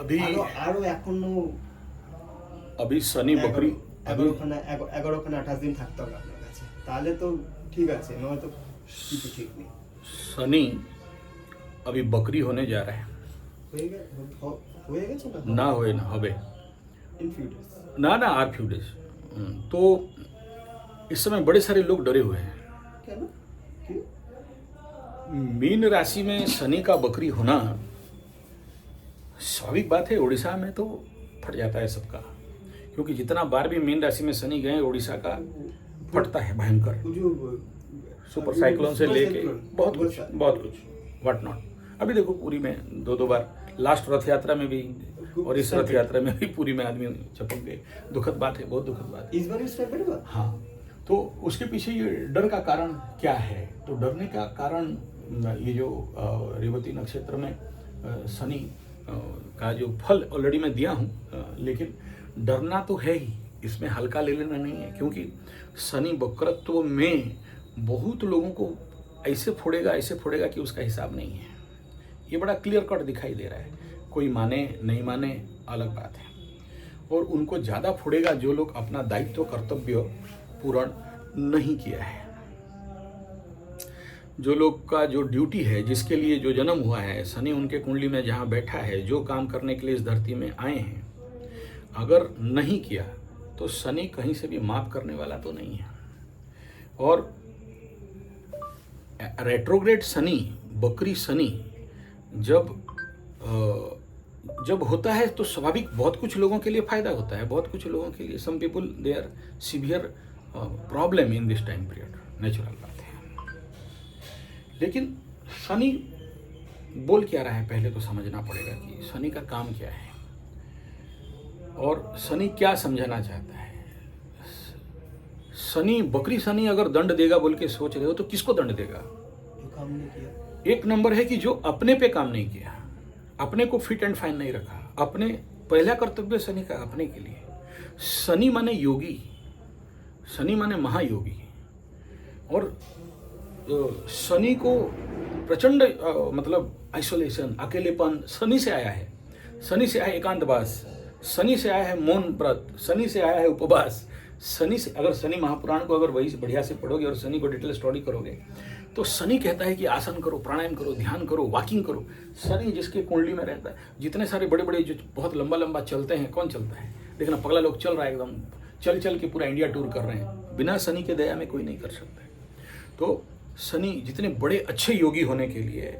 अभी আরো এখনো अभी शनि बकरी अभी 11খানা 28 দিন থাকতে হবে আপনার কাছে, তাহলে তো ঠিক আছে, নয়তো কিছু ঠিক নেই। शनि अभी बकरी होने जा रहा है। হয়ে গেছে ना होए ना हबे इन फ्यू डेज ना ना आर फ्यू डेज। तो इस समय बड़े सारे लोग डरे हुए हैं। কেন কি मीन राशि में शनि का बकरी होना स्वाभाविक बात है। उड़ीसा में तो फट जाता है सबका, क्योंकि जितना बार भी मीन राशि में शनि गए उड़ीसा का फटता है भयंकर। जो सुपर साइक्लोन से लेके बहुत कुछ व्हाट नॉट। अभी देखो पूरी में दो बार, लास्ट रथ यात्रा में भी और इस रथ यात्रा में भी पूरी में आदमी चपक गए। दुखद बात है, बहुत दुखद बात है। इस बार बढ़ेगा। हाँ, तो उसके पीछे ये डर का कारण क्या है? तो डरने का कारण ये जो रेवती नक्षत्र में शनि का जो फल ऑलरेडी मैं दिया हूँ, लेकिन डरना तो है ही, इसमें हल्का ले लेना नहीं है। क्योंकि शनि वक्रत्व में बहुत लोगों को ऐसे फोड़ेगा कि उसका हिसाब नहीं है। ये बड़ा क्लियर कट दिखाई दे रहा है। कोई माने नहीं माने अलग बात है, और उनको ज़्यादा फोड़ेगा जो लोग अपना दायित्व कर्तव्य पूर्ण नहीं किया है। जो लोग का जो ड्यूटी है, जिसके लिए जो जन्म हुआ है, शनि उनके कुंडली में जहाँ बैठा है, जो काम करने के लिए इस धरती में आए हैं, अगर नहीं किया तो शनि कहीं से भी माफ करने वाला तो नहीं है। और रेट्रोग्रेड शनि, बकरी शनि जब होता है तो स्वाभाविक बहुत कुछ लोगों के लिए फायदा होता है, बहुत कुछ लोगों के लिए some people they are severe problem in this time period, natural बात है। लेकिन शनि बोल क्या रहा है पहले तो समझना पड़ेगा कि शनि का काम क्या है और शनि क्या समझाना चाहता है। शनि, बकरी शनि अगर दंड देगा बोल के सोच रहे हो तो किसको दंड देगा? जो काम नहीं किया। एक नंबर है कि जो अपने पे काम नहीं किया, अपने को फिट एंड फाइन नहीं रखा, अपने पहला कर्तव्य शनि का अपने के लिए। शनि माने योगी, शनि माने महायोगी, और शनि को प्रचंड मतलब आइसोलेशन, अकेलेपन शनि से आया है। शनि से आया एकांतवास, शनि से आया है मौन व्रत, शनि से आया है उपवास। शनि से, अगर शनि महापुराण को अगर वही बढ़िया से पढ़ोगे और शनि को डिटेल स्टडी करोगे तो शनि कहता है कि आसन करो, प्राणायाम करो, ध्यान करो, वॉकिंग करो। शनि जिसके कुंडली में रहता है, जितने सारे बड़े बड़े जो बहुत लंबा लंबा चलते हैं, कौन चलता है? देखना पगला लोग चल रहा है, एकदम चल चल के पूरा इंडिया टूर कर रहे हैं। बिना शनि के दया में कोई नहीं कर सकता है। तो शनि जितने बड़े अच्छे योगी होने के लिए,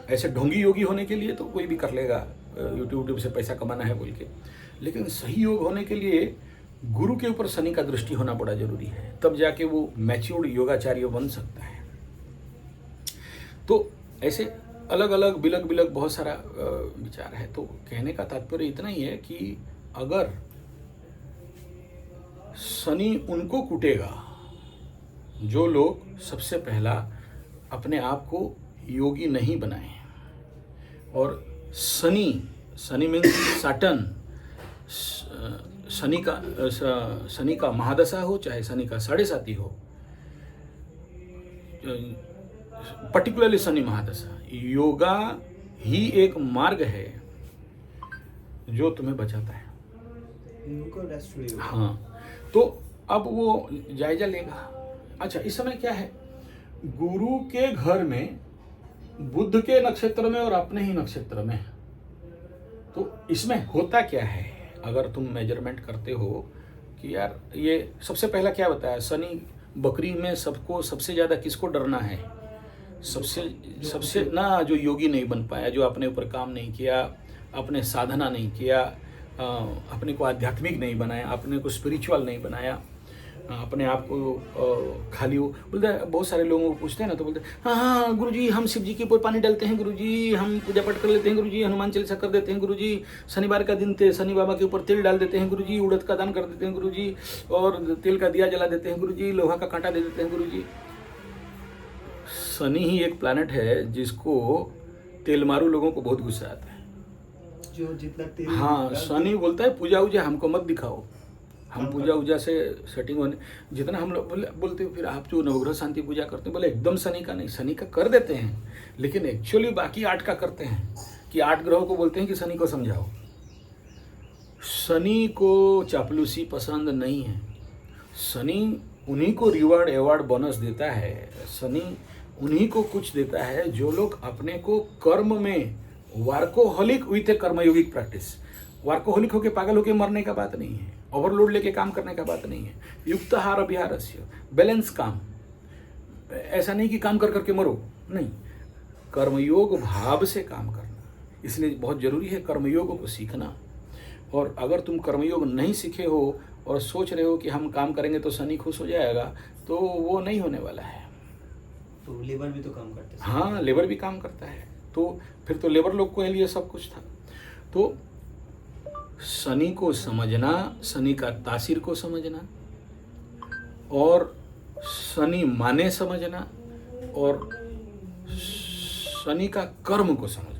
ऐसे ढोंगी योगी होने के लिए तो कोई भी कर लेगा, यूट्यूब से पैसा कमाना है बोल के, लेकिन सही योग होने के लिए गुरु के ऊपर शनि का दृष्टि होना बड़ा जरूरी है, तब जाके वो मैच्योर्ड योगाचार्य बन सकता है। तो ऐसे अलग अलग बिलग बिलग बहुत सारा विचार है। तो कहने का तात्पर्य इतना ही है कि अगर शनि उनको कूटेगा जो लोग सबसे पहला अपने आप को योगी नहीं बनाए, और शनि मीन्स सैटर्न, शनि का महादशा हो चाहे शनि का 7.5 हो, पर्टिकुलरली शनि महादशा, योगा ही एक मार्ग है जो तुम्हें बचाता है। हाँ, तो अब वो जायजा लेगा। अच्छा, इस समय क्या है, गुरु के घर में, बुध के नक्षत्र में और अपने ही नक्षत्र में, तो इसमें होता क्या है? अगर तुम मेजरमेंट करते हो कि यार ये सबसे पहला क्या बताया, शनि बकरी में सबको सबसे ज़्यादा किसको डरना है? सबसे ना, जो योगी नहीं बन पाया, जो अपने ऊपर काम नहीं किया, अपने साधना नहीं किया, अपने को आध्यात्मिक नहीं बनाया, अपने को स्पिरिचुअल नहीं बनाया, अपने आप को खाली हो बोलते हैं। बहुत सारे लोगों को पूछते हैं ना तो बोलते हैं हाँ हाँ गुरुजी, हम शिव जी के ऊपर पानी डालते हैं गुरुजी, हम पूजा पाठ कर लेते हैं गुरुजी, हनुमान चालीसा कर देते हैं गुरुजी, शनिवार का दिन शनि बाबा के ऊपर तेल डाल देते हैं गुरुजी, उड़द का दान कर देते हैं गुरुजी, और तेल का दिया जला देते हैं गुरुजी, लोहा का कांटा दे देते हैं गुरुजी। शनि ही एक प्लैनेट है जिसको तेल मारू लोगों को बहुत गुस्सा आता है। जो जितना तेल, हाँ, शनि बोलता है पूजा उजा हमको मत दिखाओ, हम पूजा उजा से सेटिंग होने, जितना हम लोग बोलते हैं फिर आप जो नवग्रह शांति पूजा करते हैं, बोले एकदम शनि का नहीं, शनि का कर देते हैं लेकिन एक्चुअली बाकी 8 का करते हैं। कि 8 ग्रहों को बोलते हैं कि शनि को समझाओ। शनि को चापलूसी पसंद नहीं है। शनि उन्हीं को रिवार्ड अवार्ड बोनस देता है। शनि उन्हीं को कुछ देता है जो लोग अपने को कर्म में वर्कोहलिक विथ ए कर्मयोगिक प्रैक्टिस। वर्कोहलिक होके पागल होके मरने का बात नहीं है, ओवरलोड लेके काम करने का बात नहीं है। युक्त आहार विहारस्य, बैलेंस काम। ऐसा नहीं कि काम कर करके मरो, नहीं, कर्मयोग भाव से काम करना। इसलिए बहुत जरूरी है कर्मयोग को सीखना। और अगर तुम कर्मयोग नहीं सीखे हो और सोच रहे हो कि हम काम करेंगे तो शनि खुश हो जाएगा, तो वो नहीं होने वाला है। तो लेबर भी तो काम करते हैं। हाँ, लेबर भी काम करता है, तो फिर तो लेबर लोग के लिए सब कुछ था। तो शनि को समझना, शनि का तासीर को समझना, और शनि माने समझना, और शनि का कर्म को समझना।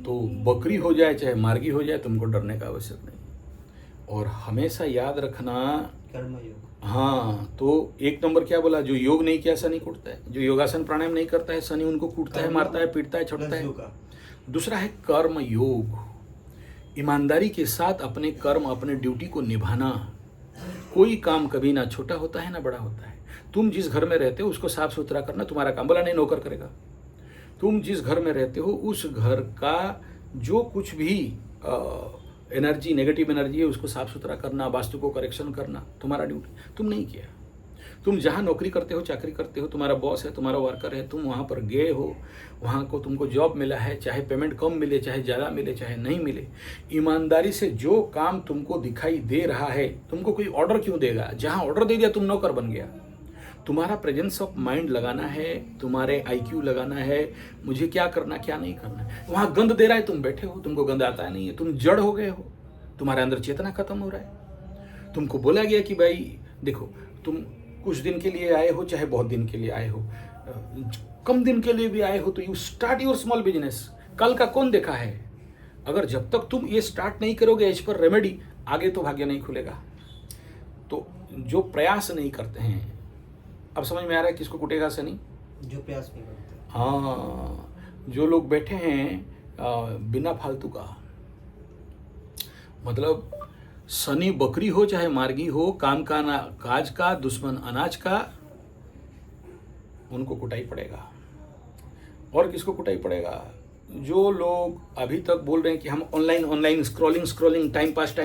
तो बकरी हो जाए चाहे मार्गी हो जाए, तुमको डरने का आवश्यक नहीं। और हमेशा याद रखना, कर्मयोग। हाँ, तो एक नंबर क्या बोला, जो योग नहीं किया शनि कूटता है। जो योगासन प्राणायाम नहीं करता है शनि उनको कूटता है, मारता है, पीटता है, छोड़ता है। दूसरा है कर्म योग, ईमानदारी के साथ अपने कर्म, अपने ड्यूटी को निभाना। कोई काम कभी ना छोटा होता है ना बड़ा होता है। तुम जिस घर में रहते हो उसको साफ सुथरा करना तुम्हारा काम, बोला नहीं नौकर करेगा। तुम जिस घर में रहते हो उस घर का जो कुछ भी एनर्जी, नेगेटिव एनर्जी है, उसको साफ सुथरा करना, वास्तु को करेक्शन करना तुम्हारा ड्यूटी। तुम नहीं किया। तुम जहाँ नौकरी करते हो, चाकरी करते हो, तुम्हारा बॉस है, तुम्हारा वर्कर है, तुम वहाँ पर गए हो, वहाँ को तुमको जॉब मिला है, चाहे पेमेंट कम मिले, चाहे ज़्यादा मिले, चाहे नहीं मिले, ईमानदारी से जो काम तुमको दिखाई दे रहा है, तुमको कोई ऑर्डर क्यों देगा? जहाँ ऑर्डर दे दिया तुम नौकर बन गया। तुम्हारा प्रेजेंस ऑफ माइंड लगाना है, तुम्हारे IQ लगाना है, मुझे क्या करना क्या नहीं करना। वहाँ गंद दे रहा है, तुम बैठे हो, तुमको गंद आता नहीं है, तुम जड़ हो गए हो, तुम्हारे अंदर चेतना खत्म हो रहा है। तुमको बोला गया कि भाई देखो, तुम कुछ दिन के लिए आए हो, चाहे बहुत दिन के लिए आए हो, कम दिन के लिए भी आए हो, तो you start your small business. कल का कौन देखा है? अगर जब तक तुम ये स्टार्ट नहीं करोगे एज पर रेमेडी, आगे तो भाग्य नहीं खुलेगा। तो जो प्रयास नहीं करते हैं, अब समझ में आ रहा है किसको कुटेगा शनि? जो प्रयास नहीं करते। हाँ, जो लोग बैठे हैं बिना फालतू का, मतलब शनि बकरी हो चाहे मार्गी हो, काम का ना काज का, दुश्मन अनाज का, उनको कुटाई पड़ेगा। और किसको कुटाई पड़ेगा? जो लोग अभी तक बोल रहे हैं कि हम online scrolling, time pass,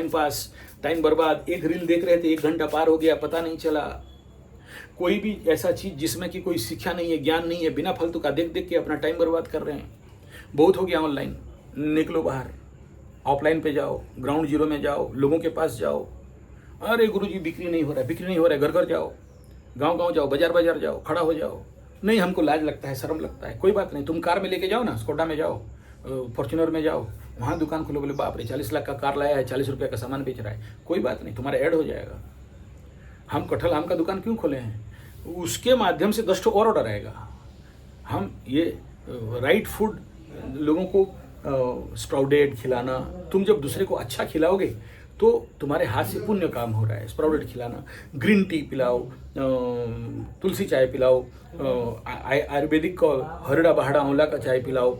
time बर्बाद, एक रील देख रहे थे, 1 घंटा पार हो गया, पता नहीं चला। कोई भी ऐसा चीज़ जिसमें कि कोई शिक्षा नहीं है, ज्ञान नहीं है, बिना फालतू का देख देख के अपना टाइम बर्बाद कर रहे हैं। बहुत हो गया ऑनलाइन, निकलो बाहर, ऑफलाइन पे जाओ, ग्राउंड जीरो में जाओ, लोगों के पास जाओ। अरे गुरुजी बिक्री नहीं हो रहा है, घर घर जाओ, गांव जाओ, बाजार जाओ, खड़ा हो जाओ। नहीं, हमको लाज लगता है, शर्म लगता है। कोई बात नहीं, तुम कार में लेके जाओ ना, स्कोडा में जाओ, फॉर्च्यूनर में जाओ, वहाँ दुकान खोलो, बोले बाप रे 40 लाख का कार लाया है, 40 रुपये का सामान बेच रहा है। कोई बात नहीं, तुम्हारा ऐड हो जाएगा। हम कटहल आम का दुकान क्यों खोले हैं? उसके माध्यम से 10 और ऑर्डर आएगा। हम ये राइट फूड लोगों को स्प्राउडेड खिलाना, तुम जब दूसरे को अच्छा खिलाओगे तो तुम्हारे हाथ से पुण्य काम हो रहा है। स्प्राउडेड खिलाना, ग्रीन टी पिलाओ, तुलसी चाय पिलाओ, आयुर्वेदिक का हरड़ा बहाड़ा आंवला का चाय पिलाओ,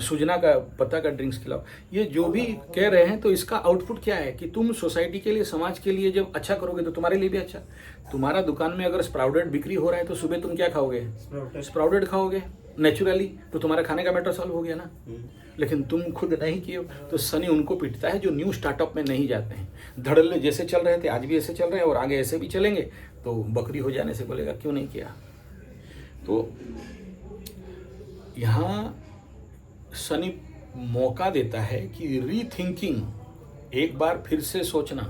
सुजना का पत्ता का ड्रिंक्स खिलाओ। ये जो भी कह रहे हैं, तो इसका आउटपुट क्या है कि तुम सोसाइटी के लिए, समाज के लिए जब अच्छा करोगे तो तुम्हारे लिए भी अच्छा। तुम्हारा दुकान में अगर स्प्राउडेड बिक्री हो रहा है तो सुबह तुम क्या खाओगे? स्प्राउडेड खाओगे नेचुरली, तो तुम्हारा खाने का मैटर सॉल्व हो गया ना। लेकिन तुम खुद नहीं किए, तो शनि उनको पीटता है जो न्यू स्टार्टअप में नहीं जाते हैं। धड़ल्ले जैसे चल रहे थे, आज भी ऐसे चल रहे हैं और आगे ऐसे भी चलेंगे, तो बकरी हो जाने से बोलेगा क्यों नहीं किया। तो यहाँ शनि मौका देता है कि रीथिंकिंग, एक बार फिर से सोचना।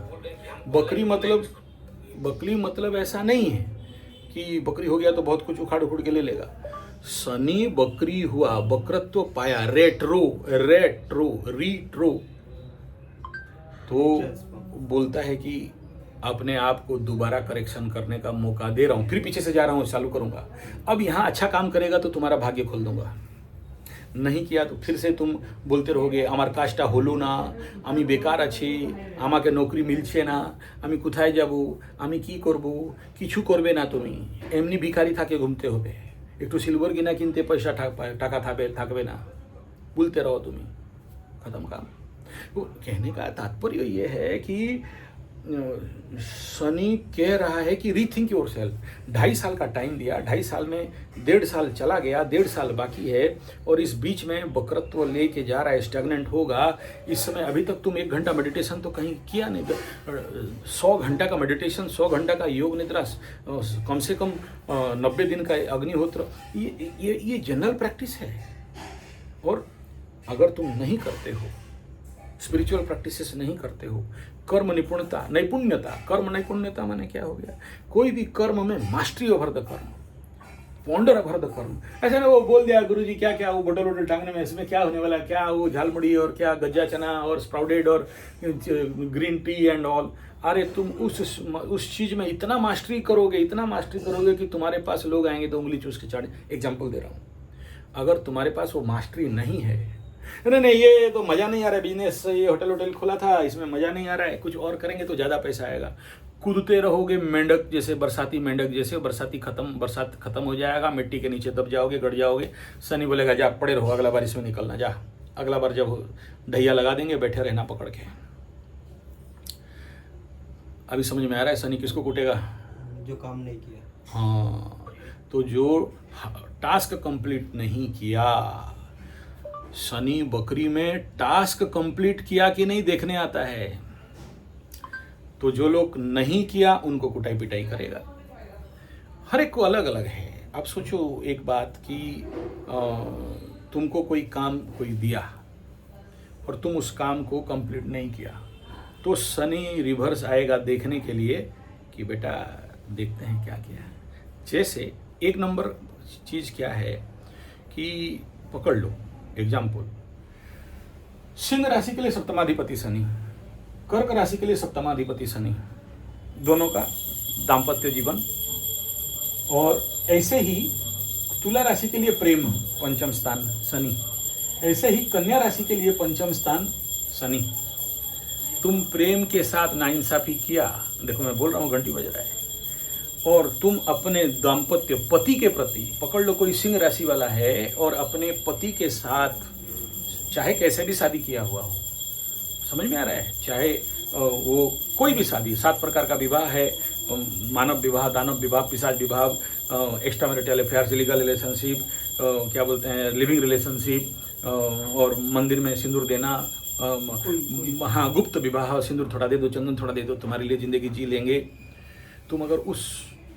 बकरी मतलब ऐसा नहीं है कि बकरी हो गया तो बहुत कुछ उखाड़ उखड़ के ले लेगा। शनि बकरी हुआ, बकरत्व पाया, रेट्रो, तो बोलता है कि अपने आप को दोबारा करेक्शन करने का मौका दे रहा हूं, फिर पीछे से जा रहा हूं, चालू करूंगा। अब यहां अच्छा काम करेगा तो तुम्हारा भाग्य खोल दूंगा, नहीं किया तो फिर से तुम बोलते रहोगे আমার কাজটা হলো না, আমি বেকার আছি, আমাকে নৌকরি মিলছে না, আমি কোথায় যাব, আমি কি করব। কিছু করবে না, তুমি এমনি ভিখারি থাকে ঘুমতে হবে। एक तो सिल्वर गिना किनते पैसा टाका थाकबे ना, बोलते रहो तुम्हें, खत्म काम। तो कहने का तात्पर्य ये है कि शनि कह रहा है कि रीथिंक योर सेल्फ। 2.5 साल का टाइम दिया, 2.5 साल में 1.5 साल चला गया, 1.5 साल बाकी है, और इस बीच में वक्रत्व लेके जा रहा है, स्टैग्नेंट होगा। इस समय अभी तक तुम 1 घंटा मेडिटेशन तो कहीं किया नहीं, 100 घंटा का मेडिटेशन, 100 घंटा का योग निद्रा, कम से कम 90 दिन का अग्निहोत्र, ये जनरल प्रैक्टिस है। और अगर तुम नहीं करते हो, स्पिरिचुअल प्रैक्टिसेस नहीं करते हो, कर्म नैपुण्यता, कर्म नैपुण्यता माने क्या हो गया, कोई भी कर्म में मास्टरी ओवर द कर्म, पॉन्डर ओवर द कर्म। ऐसा ना वो बोल दिया गुरुजी क्या क्या वो बोतल वोटल टांगने में, इसमें क्या होने वाला, क्या वो झालमुड़ी और क्या गज्जा चना और स्प्राउडेड और ग्रीन टी एंड ऑल। अरे तुम उस चीज में इतना मास्टरी करोगे कि तुम्हारे पास लोग आएंगे तो उंगली चूस के चाटे। एग्जाम्पल दे रहा हूँ, अगर तुम्हारे पास वो मास्टरी नहीं है, नहीं ये तो मज़ा नहीं आ रहा है बिजनेस, ये होटल खुला था इसमें मज़ा नहीं आ रहा है, कुछ और करेंगे तो ज़्यादा पैसा आएगा, कूदते रहोगे मेंढक जैसे, बरसाती मेंढक जैसे, बरसात खत्म हो जाएगा, मिट्टी के नीचे दब जाओगे, गड़ जाओगे। शनि बोलेगा जा पड़े रहो, अगला बार इसमें निकलना, जा अगला बार जब ढैया लगा देंगे बैठे रहना पकड़ के। अभी समझ में आ रहा है शनि किसको कूटेगा? जो काम नहीं किया। हाँ, तो जो टास्क कंप्लीट नहीं किया, शनि बकरी में टास्क कंप्लीट किया कि नहीं देखने आता है। तो जो लोग नहीं किया उनको कुटाई पिटाई करेगा। हर एक को अलग अलग है। अब सोचो एक बात कि तुमको कोई काम कोई दिया और तुम उस काम को कंप्लीट नहीं किया, तो शनि रिवर्स आएगा देखने के लिए कि बेटा देखते हैं क्या किया है। जैसे 1 नंबर चीज़ क्या है कि पकड़ लो एग्जाम्पल, सिंह राशि के लिए सप्तमाधिपति शनि, कर्क राशि के लिए सप्तमाधिपति शनि, दोनों का दाम्पत्य जीवन। और ऐसे ही तुला राशि के लिए प्रेम 5म स्थान शनि, ऐसे ही कन्या राशि के लिए 5म स्थान शनि। तुम प्रेम के साथ नाइंसाफी किया, देखो मैं बोल रहा हूँ घंटी बज रहा है, और तुम अपने दाम्पत्य पति के प्रति, पकड़ लो कोई सिंह राशि वाला है और अपने पति के साथ चाहे कैसे भी शादी किया हुआ हो, समझ में आ रहा है, चाहे वो कोई भी शादी, 7 प्रकार का विवाह है, मानव विवाह, दानव विवाह, पिशाच विवाह, extra marital affairs, legal relationship, क्या बोलते हैं लिविंग रिलेशनशिप, और मंदिर में सिंदूर देना, हाँ गुप्त विवाह, सिंदूर थोड़ा दे दो, चंदन थोड़ा दे दो, तुम्हारे लिए ज़िंदगी जी लेंगे। तुम अगर उस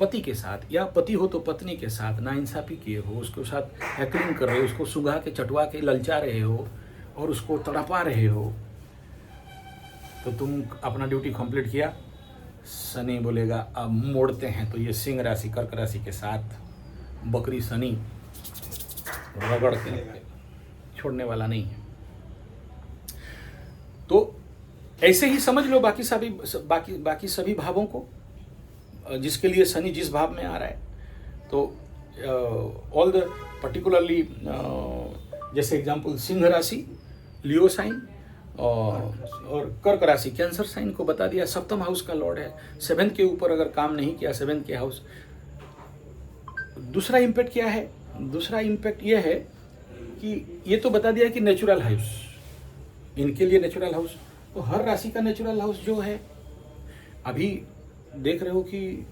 पति के साथ, या पति हो तो पत्नी के साथ नाइंसाफी किए हो, उसके साथ हैकलिंग कर रहे हो, उसको सुगा के चटवा के ललचा रहे हो और उसको तड़पा रहे हो, तो तुम अपना ड्यूटी कंप्लीट किया। शनि बोलेगा अब मोड़ते हैं, तो ये सिंह राशि कर्क राशि के साथ बकरी शनि रगड़ के छोड़ने वाला नहीं है। तो ऐसे ही समझ लो बाकी सभी भावों को, जिसके लिए शनि जिस भाव में आ रहा है। तो ऑल द पर्टिकुलरली जैसे एग्जांपल सिंह राशि लियो साइन और कर्क राशि कैंसर साइन को बता दिया, 7th हाउस का लॉर्ड है, 7th के ऊपर अगर काम नहीं किया, 7th के हाउस। दूसरा इम्पैक्ट क्या है? दूसरा इम्पैक्ट ये है कि ये तो बता दिया कि नेचुरल हाउस, इनके लिए नेचुरल हाउस, तो हर राशि का नेचुरल हाउस जो है, अभी देख रहे हो कि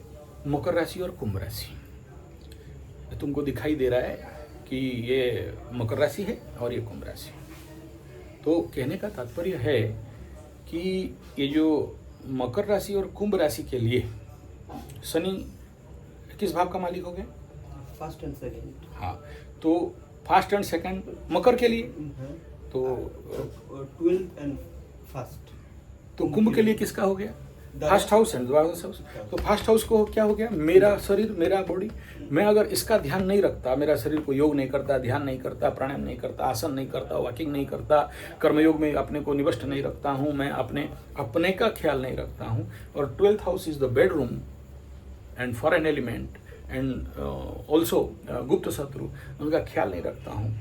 मकर राशि और कुंभ राशि, तुमको दिखाई दे रहा है कि ये मकर राशि है और ये कुंभ राशि। तो कहने का तात्पर्य है कि ये जो मकर राशि और कुंभ राशि के लिए शनि किस भाव का मालिक हो गया? First and second. हाँ, तो फर्स्ट एंड सेकंड मकर के लिए, तो 12th एंड फर्स्ट। तो कुंभ के लिए किसका हो गया? फर्स्ट हाउस एंड द्वादश हाउस। तो फर्स्ट हाउस को क्या हो गया? मेरा शरीर, मेरा बॉडी। मैं अगर इसका ध्यान नहीं रखता, मेरा शरीर को योग नहीं करता, ध्यान नहीं करता, प्राणायाम नहीं करता, आसन नहीं करता, वॉकिंग नहीं करता, कर्मयोग में अपने को निविष्ट नहीं रखता हूँ, मैं अपने का ख्याल नहीं रखता हूँ, और 12th house is the bedroom and foreign element and also गुप्त शत्रु, उनका ख्याल नहीं रखता हूँ।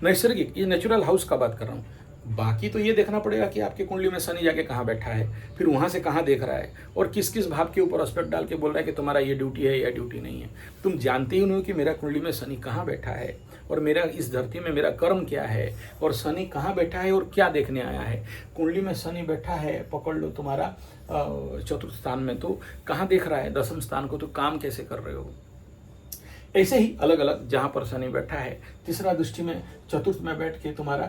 नैसर्गिक, ये नेचुरल हाउस का बात कर रहा हूँ, बाकी तो ये देखना पड़ेगा कि आपके कुंडली में शनि जाके कहाँ बैठा है, फिर वहाँ से कहाँ देख रहा है और किस किस भाव के ऊपर एस्पेक्ट डाल के बोल रहा है कि तुम्हारा ये ड्यूटी है या ड्यूटी नहीं है। तुम जानते ही नहीं हो कि मेरा कुंडली में शनि कहाँ बैठा है और मेरा इस धरती में मेरा कर्म क्या है और शनि कहाँ बैठा है और क्या देखने आया है। कुंडली में शनि बैठा है, पकड़ लो तुम्हारा चतुर्थ स्थान में, तो कहाँ देख रहा है, दसम स्थान को, तो काम कैसे कर रहे हो। ऐसे ही अलग अलग जहाँ पर शनि बैठा है, तीसरा दृष्टि में चतुर्थ में बैठ के तुम्हारा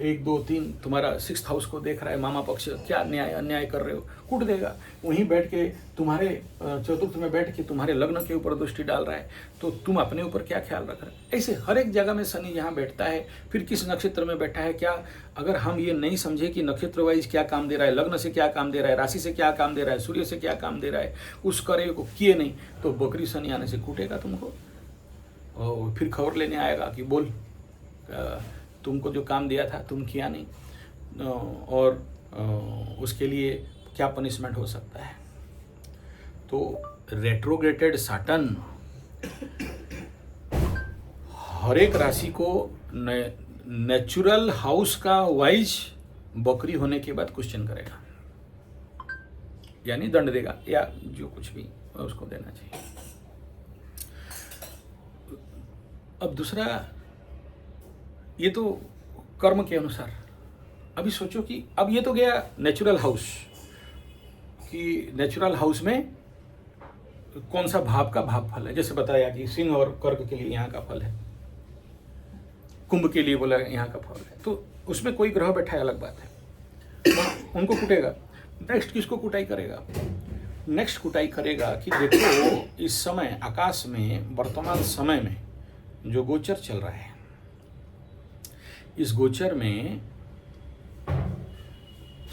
1 2 3 तुम्हारा 6th हाउस को देख रहा है, मामा पक्ष क्या न्याय अन्याय कर रहे हो, कूट देगा। वहीं बैठ के तुम्हारे चतुर्थ में बैठ के तुम्हारे लग्न के ऊपर दृष्टि डाल रहा है, तो तुम अपने ऊपर क्या ख्याल रख रहे हो। ऐसे हर एक जगह में शनि जहाँ बैठता है, फिर किस नक्षत्र में बैठा है, क्या अगर हम ये नहीं समझे कि नक्षत्र वाइज क्या काम दे रहा है, लग्न से क्या काम दे रहा है, राशि से क्या काम दे रहा है, सूर्य से क्या काम दे रहा है, उस कार्य को किए नहीं तो बकरी शनि आने से कूटेगा तुमको और फिर खबर लेने आएगा कि बोल तुमको जो काम दिया था तुम किया नहीं और उसके लिए क्या पनिशमेंट हो सकता है। तो रेट्रोग्रेटेड सैटर्न हर एक राशि को नेचुरल हाउस का वाइज बकरी होने के बाद क्वेश्चन करेगा, यानी दंड देगा या जो कुछ भी उसको देना चाहिए। अब दूसरा, ये तो कर्म के अनुसार। अभी सोचो कि अब ये तो गया नेचुरल हाउस, कि नेचुरल हाउस में कौन सा भाव का भाव फल है। जैसे बताया कि सिंह और कर्क के लिए यहाँ का फल है, कुंभ के लिए बोला यहाँ का फल है, तो उसमें कोई ग्रह बैठा है अलग बात है, उनको कुटेगा। नेक्स्ट किसको कुटाई करेगा? नेक्स्ट कुटाई करेगा कि देखो इस समय आकाश में वर्तमान समय में जो गोचर चल रहा है, इस गोचर में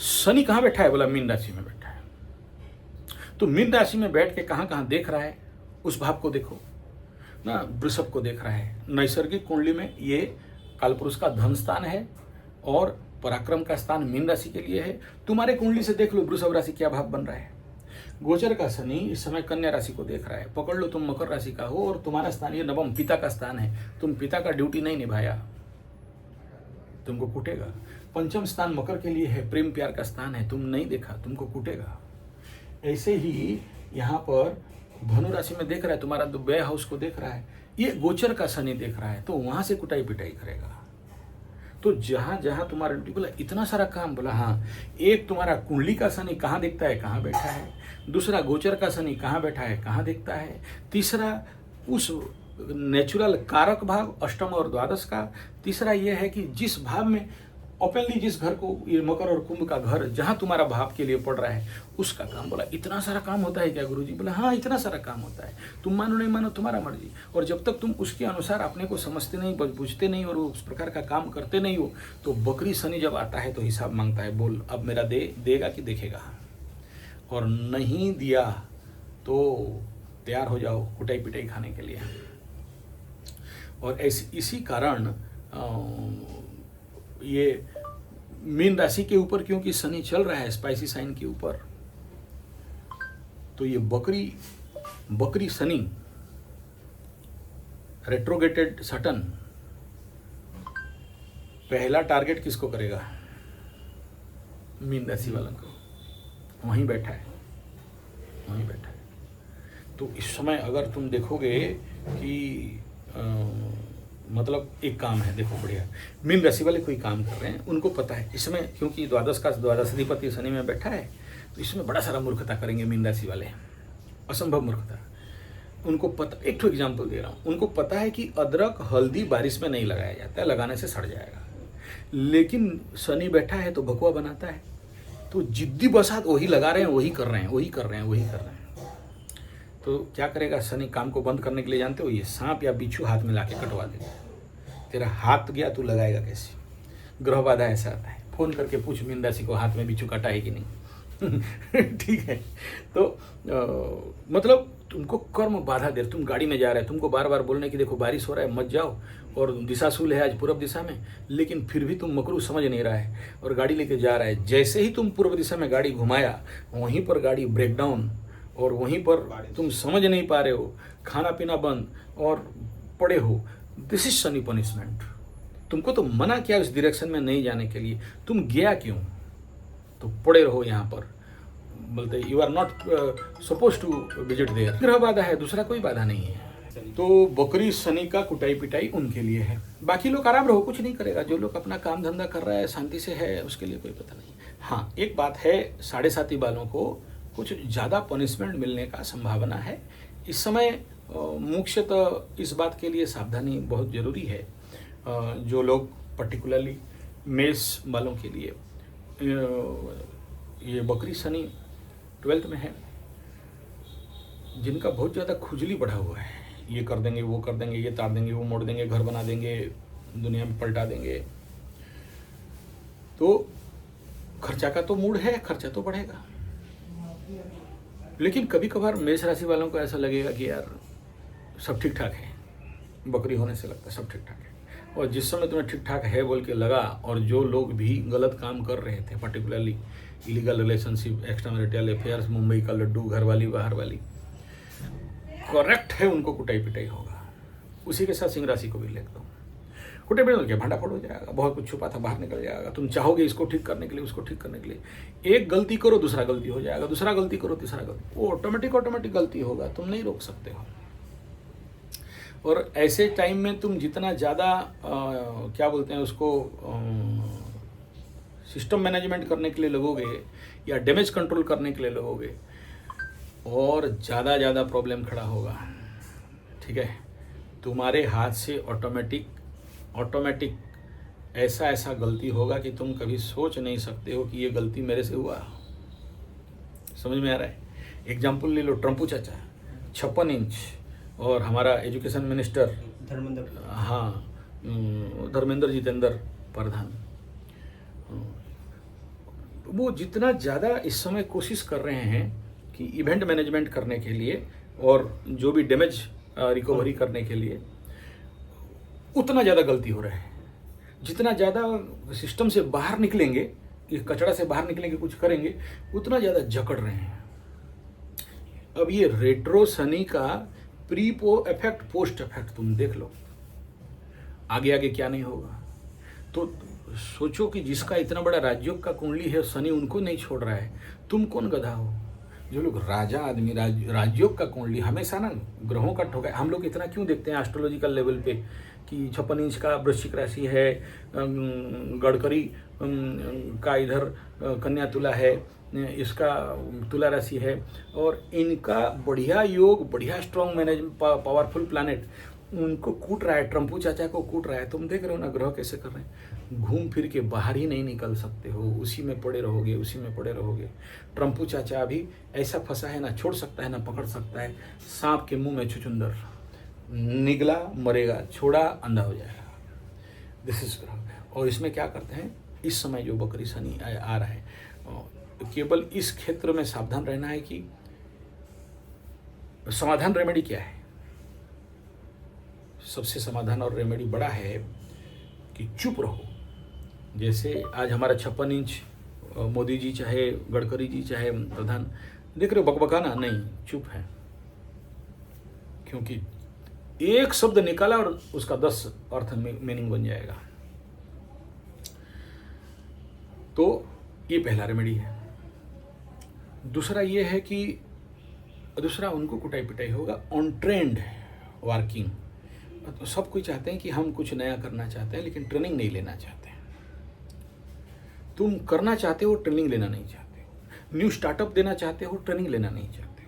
शनि कहाँ बैठा है? बोला मीन राशि में बैठा है। तो मीन राशि में बैठ के कहाँ कहाँ देख रहा है, उस भाव को देखो ना। वृषभ को देख रहा है, नैसर्गिक कुंडली में ये कालपुरुष का धन स्थान है और पराक्रम का स्थान मीन राशि के लिए है। तुम्हारे कुंडली से देख लो वृषभ राशि क्या भाव बन रहा है। गोचर का शनि इस समय कन्या राशि को देख रहा है, पकड़ लो तुम मकर राशि का हो और तुम्हारा स्थान ये नवम पिता का स्थान है, तुम पिता का ड्यूटी नहीं निभाया, तुमको कूटेगा। पंचम स्थान मकर के लिए है, प्रेम प्यार का स्थान है, तुम नहीं देखा, तुमको कूटेगा। ऐसे ही यहाँ पर धनु राशि में देख रहा है, तुम्हारा व्यय हाउस को देख रहा है, ये गोचर का शनि देख रहा है, तो वहां से कुटाई पिटाई करेगा। तो जहां जहां तुम्हारा ड्यूटी, बोला इतना सारा काम, बोला हाँ, एक तुम्हारा कुंडली का शनि कहाँ देखता है, कहाँ बैठा है, दूसरा गोचर का शनि कहाँ बैठा है, कहाँ देखता है, तीसरा उस नेचुरल कारक भाव अष्टम और द्वादश का, तीसरा यह है कि जिस भाव में ओपनली जिस घर को, ये मकर और कुंभ का घर जहां तुम्हारा भाव के लिए पड़ रहा है उसका काम। बोला इतना सारा काम होता है क्या गुरुजी? बोला हाँ इतना सारा काम होता है, तुम मानो नहीं मानो तुम्हारा मर्जी। और जब तक तुम उसके अनुसार अपने को समझते नहीं, बुझते नहीं और उस प्रकार का काम करते नहीं हो, तो बकरी शनि जब आता है तो हिसाब मांगता है, बोल अब मेरा देगा कि देखेगा, और नहीं दिया तो तैयार हो जाओ कुटाई पिटाई खाने के लिए। और इसी कारण ये मीन राशि के ऊपर क्योंकि शनि चल रहा है स्पाइसी साइन के ऊपर, तो ये बकरी शनि रेट्रोगेटेड सैटर्न पहला टारगेट किसको करेगा? मीन राशि वालों को। वहीं बैठा है। तो इस समय अगर तुम देखोगे कि मतलब एक काम है, देखो बढ़िया, मीन राशि वाले कोई काम कर रहे हैं, उनको पता है इस समय, क्योंकि द्वादशाधिपति शनि में बैठा है, तो इसमें बड़ा सारा मूर्खता करेंगे मीन राशि वाले, असंभव मूर्खता। उनको पता, एक तो एग्जाम्पल दे रहा हूँ, उनको पता है कि अदरक हल्दी बारिश में नहीं लगाया जाता है, लगाने से सड़ जाएगा, लेकिन शनि बैठा है तो भकुआ बनाता है, तो जिद्दी बसात वही लगा रहे हैं, वही कर रहे हैं। तो क्या करेगा शनि काम को बंद करने के लिए? जानते हो, ये सांप या बिच्छू हाथ में लाके कटवा देगा। तेरा हाथ गया तू लगाएगा कैसे? ग्रह बाधा ऐसा आता है। फोन करके पूछ मीन राशि को हाथ में बिच्छू कटा है कि नहीं। ठीक है, तो मतलब तुमको कर्म बाधा दे, तुम गाड़ी में जा रहे हो, तुमको बार बार बोलने की देखो बारिश हो रहा है मत जाओ, और दिशाशूल है आज पूर्व दिशा में, लेकिन फिर भी तुम मकरू समझ नहीं रहा है और गाड़ी लेके जा रहा है। जैसे ही तुम पूर्व दिशा में गाड़ी घुमाया, वहीं पर गाड़ी ब्रेकडाउन, और वहीं पर तुम समझ नहीं पा रहे हो, खाना पीना बंद और पड़े हो। This is Shani punishment. तुमको तो मना किया उस डायरेक्शन में नहीं जाने के लिए, तुम गया क्यों? तो पड़े रहो यहाँ पर, बोलते you are not suppose to visit there. ग्रह बाधा है, दूसरा कोई बाधा नहीं है। तो बकरी शनि का कुटाई पिटाई उनके लिए है। बाकी लोग आराम रहो, कुछ नहीं करेगा। जो लोग अपना काम धंधा कर रहा है, शांति से है, उसके लिए कोई पता नहीं। हाँ, एक बात है, 7.5 वालों को कुछ ज़्यादा पनिशमेंट मिलने का संभावना है इस समय। मुख्यतः इस बात के लिए सावधानी बहुत ज़रूरी है। जो लोग पर्टिकुलरली मेष वालों के लिए ये बकरी शनि 12th में है, जिनका बहुत ज़्यादा खुजली बढ़ा हुआ है, ये कर देंगे, वो कर देंगे, ये तार देंगे, वो मोड़ देंगे, घर बना देंगे, दुनिया में पलटा देंगे, तो खर्चा का तो मूड है, खर्चा तो बढ़ेगा। लेकिन कभी कभार मेष राशि वालों को ऐसा लगेगा कि यार सब ठीक ठाक है, बकरी होने से लगता है सब ठीक ठाक है। और जिस समय तुम्हें ठीक ठाक है बोल के लगा, और जो लोग भी गलत काम कर रहे थे, particularly illegal relationship, extra marital affairs, Mumbai का लड्डू, घर वाली बाहर वाली, करेक्ट है, उनको कुटाई पिटाई होगा। उसी के साथ सिंह राशि को भी लिख दो, कुटाई पिटाई होगी, भांडा फोड़ हो जाएगा, बहुत कुछ छुपा था बाहर निकल जाएगा। तुम चाहोगे इसको ठीक करने के लिए, उसको ठीक करने के लिए, एक गलती करो दूसरा गलती हो जाएगा, दूसरा गलती करो तीसरा गलती, वो ऑटोमेटिक गलती होगा, तुम नहीं रोक सकते हो। और ऐसे टाइम में तुम जितना ज़्यादा क्या बोलते हैं उसको, सिस्टम मैनेजमेंट करने के लिए लगोगे या डैमेज कंट्रोल करने के लिए लगोगे, और ज़्यादा प्रॉब्लम खड़ा होगा। ठीक है, तुम्हारे हाथ से ऑटोमेटिक ऐसा गलती होगा कि तुम कभी सोच नहीं सकते हो कि ये गलती मेरे से हुआ। समझ में आ रहा है? एग्जाम्पल ले लो, ट्रम्पू चाचा 56 इंच, और हमारा एजुकेशन मिनिस्टर धर्मेंद्र जितेंद्र प्रधान, वो जितना ज़्यादा इस समय कोशिश कर रहे हैं कि इवेंट मैनेजमेंट करने के लिए और जो भी डैमेज रिकवरी करने के लिए, उतना ज़्यादा गलती हो रहा है। जितना ज़्यादा सिस्टम से बाहर निकलेंगे, इस कचरा से बाहर निकलेंगे, कुछ करेंगे, उतना ज़्यादा जकड़ रहे हैं। अब ये रेट्रो शनि का प्री इफेक्ट, पोस्ट इफेक्ट तुम देख लो, आगे क्या नहीं होगा। तो सोचो कि जिसका इतना बड़ा राजयोग का कुंडली है, शनि उनको नहीं छोड़ रहा है, तुम कौन गधा हो? जो लोग राजा आदमी, राजयोग का कुंडली, हमेशा ना ग्रहों का ठोका। हम लोग इतना क्यों देखते हैं एस्ट्रोलॉजिकल लेवल पे कि 56 इंच का वृश्चिक राशि है, गडकरी का इधर कन्या तुला है, इसका तुला राशि है, और इनका बढ़िया योग, बढ़िया स्ट्रॉन्ग मैनेजमेंट, पावरफुल प्लैनेट उनको कूट रहा है, ट्रम्पू चाचा को कूट रहा है। तुम देख रहे हो ना ग्रह कैसे कर रहे हैं, घूम फिर के बाहर ही नहीं निकल सकते हो, उसी में पड़े रहोगे, उसी में पड़े रहोगे। ट्रम्पू चाचा अभी ऐसा फंसा है, ना छोड़ सकता है ना पकड़ सकता है, सांप के मुंह में छुचुंदर, निगला मरेगा, छोड़ा अंधा हो जाएगा। दिस इज ग्रह। और इसमें क्या करते हैं, इस समय जो बकरी शनि आ रहा है, केवल इस क्षेत्र में सावधान रहना है कि समाधान रेमेडी क्या है। सबसे समाधान और रेमेडी बड़ा है कि चुप रहो। जैसे आज हमारा 56 इंच मोदी जी चाहे गडकरी जी चाहे प्रधान, देख रहे हो बकबकाना नहीं, चुप है, क्योंकि एक शब्द निकाला और उसका 10 अर्थ मीनिंग बन जाएगा। तो ये पहला रेमेडी है। दूसरा ये है कि दूसरा उनको कुटाई पिटाई होगा, ऑन ट्रेंड वर्किंग। तो सब कोई चाहते हैं कि हम कुछ नया करना चाहते हैं, लेकिन ट्रेनिंग नहीं लेना चाहते हैं। तुम करना चाहते हो, ट्रेनिंग लेना नहीं चाहते हो। न्यू स्टार्टअप देना चाहते हो, ट्रेनिंग लेना नहीं चाहते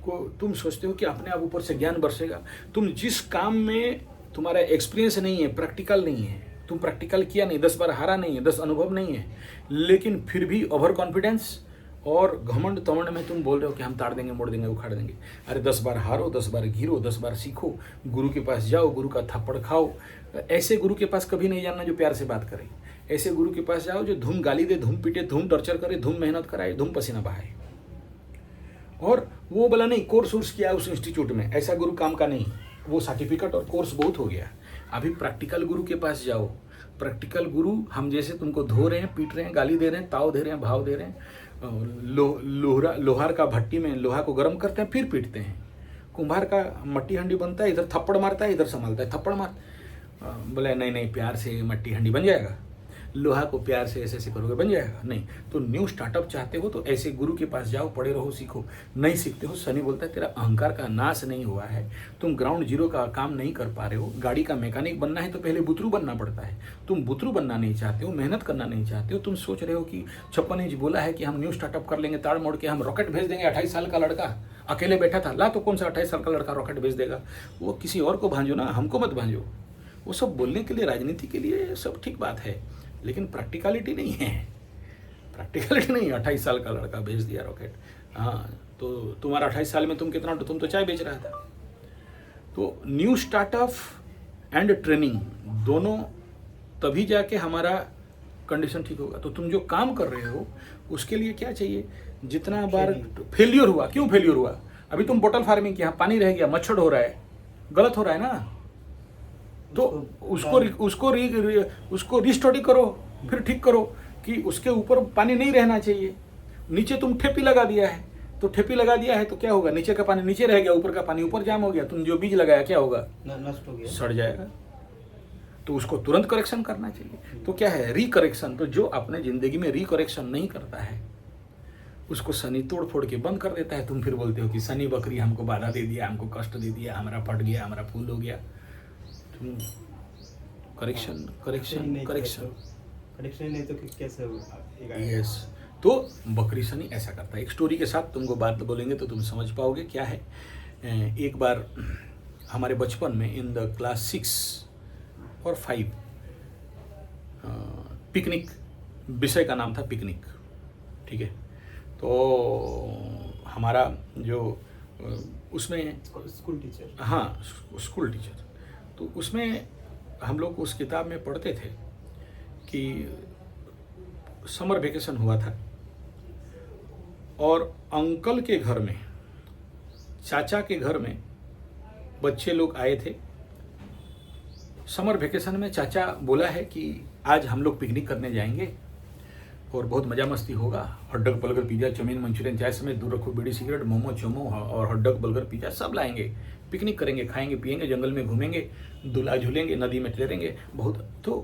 हो। तुम सोचते हो कि अपने आप ऊपर से ज्ञान बरसेगा। तुम जिस काम में तुम्हारा एक्सपीरियंस नहीं है, प्रैक्टिकल नहीं है, तुम प्रैक्टिकल किया नहीं, 10 बार हारा नहीं है, 10 अनुभव नहीं है, लेकिन फिर भी ओवर कॉन्फिडेंस और घमंड तमंड में तुम बोल रहे हो कि हम ताड़ देंगे, मोड़ देंगे, उखाड़ देंगे। अरे 10 बार हारो, 10 बार गिरो, 10 बार सीखो, गुरु के पास जाओ, गुरु का थप्पड़ खाओ। ऐसे गुरु के पास कभी नहीं जाना जो प्यार से बात करे। ऐसे गुरु के पास जाओ जो धूम गाली दे, धूम पीटे, धूम टॉर्चर करे, धूम मेहनत कराए, धूम पसीना बहाए। और वो बोला नहीं कोर्स वोर्स किया उस इंस्टीट्यूट में, ऐसा गुरु काम का नहीं। वो सर्टिफिकेट और कोर्स बहुत हो गया। अभी प्रैक्टिकल गुरु के पास जाओ। प्रैक्टिकल गुरु हम जैसे तुमको धो रहे हैं, पीट रहे हैं, गाली दे रहे हैं, ताव दे रहे हैं, भाव दे रहे हैं। लोहार का भट्टी में लोहा को गर्म करते हैं, फिर पीटते हैं। कुम्हार का मट्टी हंडी बनता है, इधर थप्पड़ मारता है, इधर संभालता है, थप्पड़ मार। बोला नहीं नहीं प्यार से मट्टी हंडी बन जाएगा, लोहा को प्यार से ऐसे ऐसे करोगे बन जाएगा, नहीं। तो न्यू स्टार्टअप चाहते हो तो ऐसे गुरु के पास जाओ, पढ़े रहो, सीखो। नहीं सीखते हो, शनि बोलता है तेरा अहंकार का नाश नहीं हुआ है, तुम ग्राउंड जीरो का काम नहीं कर पा रहे हो। गाड़ी का मैकेनिक बनना है तो पहले बुतरू बनना पड़ता है, तुम बुतरू बनना नहीं चाहते हो, मेहनत करना नहीं चाहते हो। तुम सोच रहे हो कि 56 इंच बोला है कि हम न्यू स्टार्टअप कर लेंगे, ताड़ मोड़ के हम रॉकेट भेज देंगे। 28 साल का लड़का अकेले बैठा था, ला तो कौन सा 28 साल का लड़का रॉकेट भेज देगा? वो किसी और को भांजो ना, हमको मत भांजो। वो सब बोलने के लिए, राजनीति के लिए सब ठीक बात है, लेकिन प्रैक्टिकलिटी नहीं है। प्रैक्टिकलिटी नहीं, 28 साल का लड़का भेज दिया रॉकेट। हाँ, तो तुम्हारा 28 साल में तुम कितना, तुम तो चाय बेच रहा था। तो न्यू स्टार्टअप एंड ट्रेनिंग दोनों तभी जाके हमारा कंडीशन ठीक होगा। तो तुम जो काम कर रहे हो उसके लिए क्या चाहिए? जितना बार फेल्योर हुआ, क्यों फेल्योर हुआ? अभी तुम बोतल फार्मिंग किया, पानी रह गया, मच्छर हो रहा है, गलत हो रहा है ना, तो उसको रिस्टडी करो, फिर ठीक करो कि उसके ऊपर पानी नहीं रहना चाहिए। नीचे तुम ठेपी लगा दिया है, तो ठेपी लगा दिया है तो क्या होगा? नीचे का पानी नीचे रह गया, ऊपर का पानी ऊपर जाम हो गया। तुम जो बीज लगाया क्या होगा? नष्ट हो गया, सड़ जाएगा। तो उसको तुरंत करेक्शन करना चाहिए। तो क्या है? रिकरेक्शन। तो जो अपने जिंदगी में रिकरेक्शन नहीं करता है उसको शनि तोड़ फोड़ के बंद कर देता है। तुम फिर बोलते हो कि शनि बकरी हमको बाधा दे दिया, हमको कष्ट दे दिया, हमारा फट गया, हमारा फूल हो गया। तुम करेक्शन करेक्शन करेक्शन करेक्शन नहीं तो कैसे होगा? यस। तो बकरी शनि ऐसा करता है। एक स्टोरी के साथ तुमको बात बोलेंगे तो तुम समझ पाओगे क्या है। एक बार हमारे बचपन में इन द क्लास 6 और 5 पिकनिक, विषय का नाम था पिकनिक, ठीक है। तो हमारा जो उसमें स्कूल टीचर, हाँ स्कूल टीचर, तो उसमें हम लोग उस किताब में पढ़ते थे कि समर वेकेशन हुआ था और अंकल के घर में, चाचा के घर में बच्चे लोग आए थे। समर वेकेशन में चाचा बोला है कि आज हम लोग पिकनिक करने जाएंगे और बहुत मज़ा मस्ती होगा। Hot dog burger pizza chow mein Manchurian चाय समेत दूर रखो बीड़ी सिगरेट मोमो चोमो और हॉटडॉग बर्गर पिज़्ज़ा सब लाएंगे, पिकनिक करेंगे, खाएंगे पिएंगे, जंगल में घूमेंगे, दूल्हा झूलेंगे, नदी में तैरेंगे बहुत। तो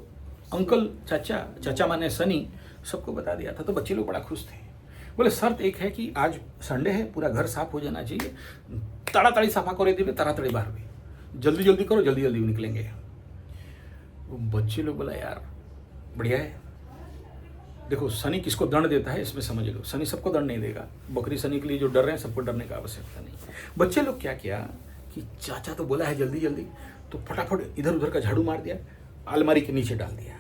अंकल चाचा माने शनि सबको बता दिया था। तो बच्चे लोग बड़ा खुश थे। बोले शर्त एक है कि आज संडे है, पूरा घर साफ हो जाना चाहिए, ताड़ाताड़ी साफा करे देवे, ताड़ाताड़ी बाहर भी, जल्दी जल्दी करो, जल्दी जल्दी निकलेंगे। बच्चे लोग बोला यार बढ़िया है। देखो शनि किसको दंड देता है इसमें समझ लो, शनि सबको दंड नहीं देगा। बकरी शनि के लिए जो डर रहे हैं सबको डरने का आवश्यकता नहीं। बच्चे लोग क्या किया कि चाचा तो बोला है जल्दी जल्दी, तो फटाफट इधर उधर का झाड़ू मार दिया, अलमारी के नीचे डाल दिया।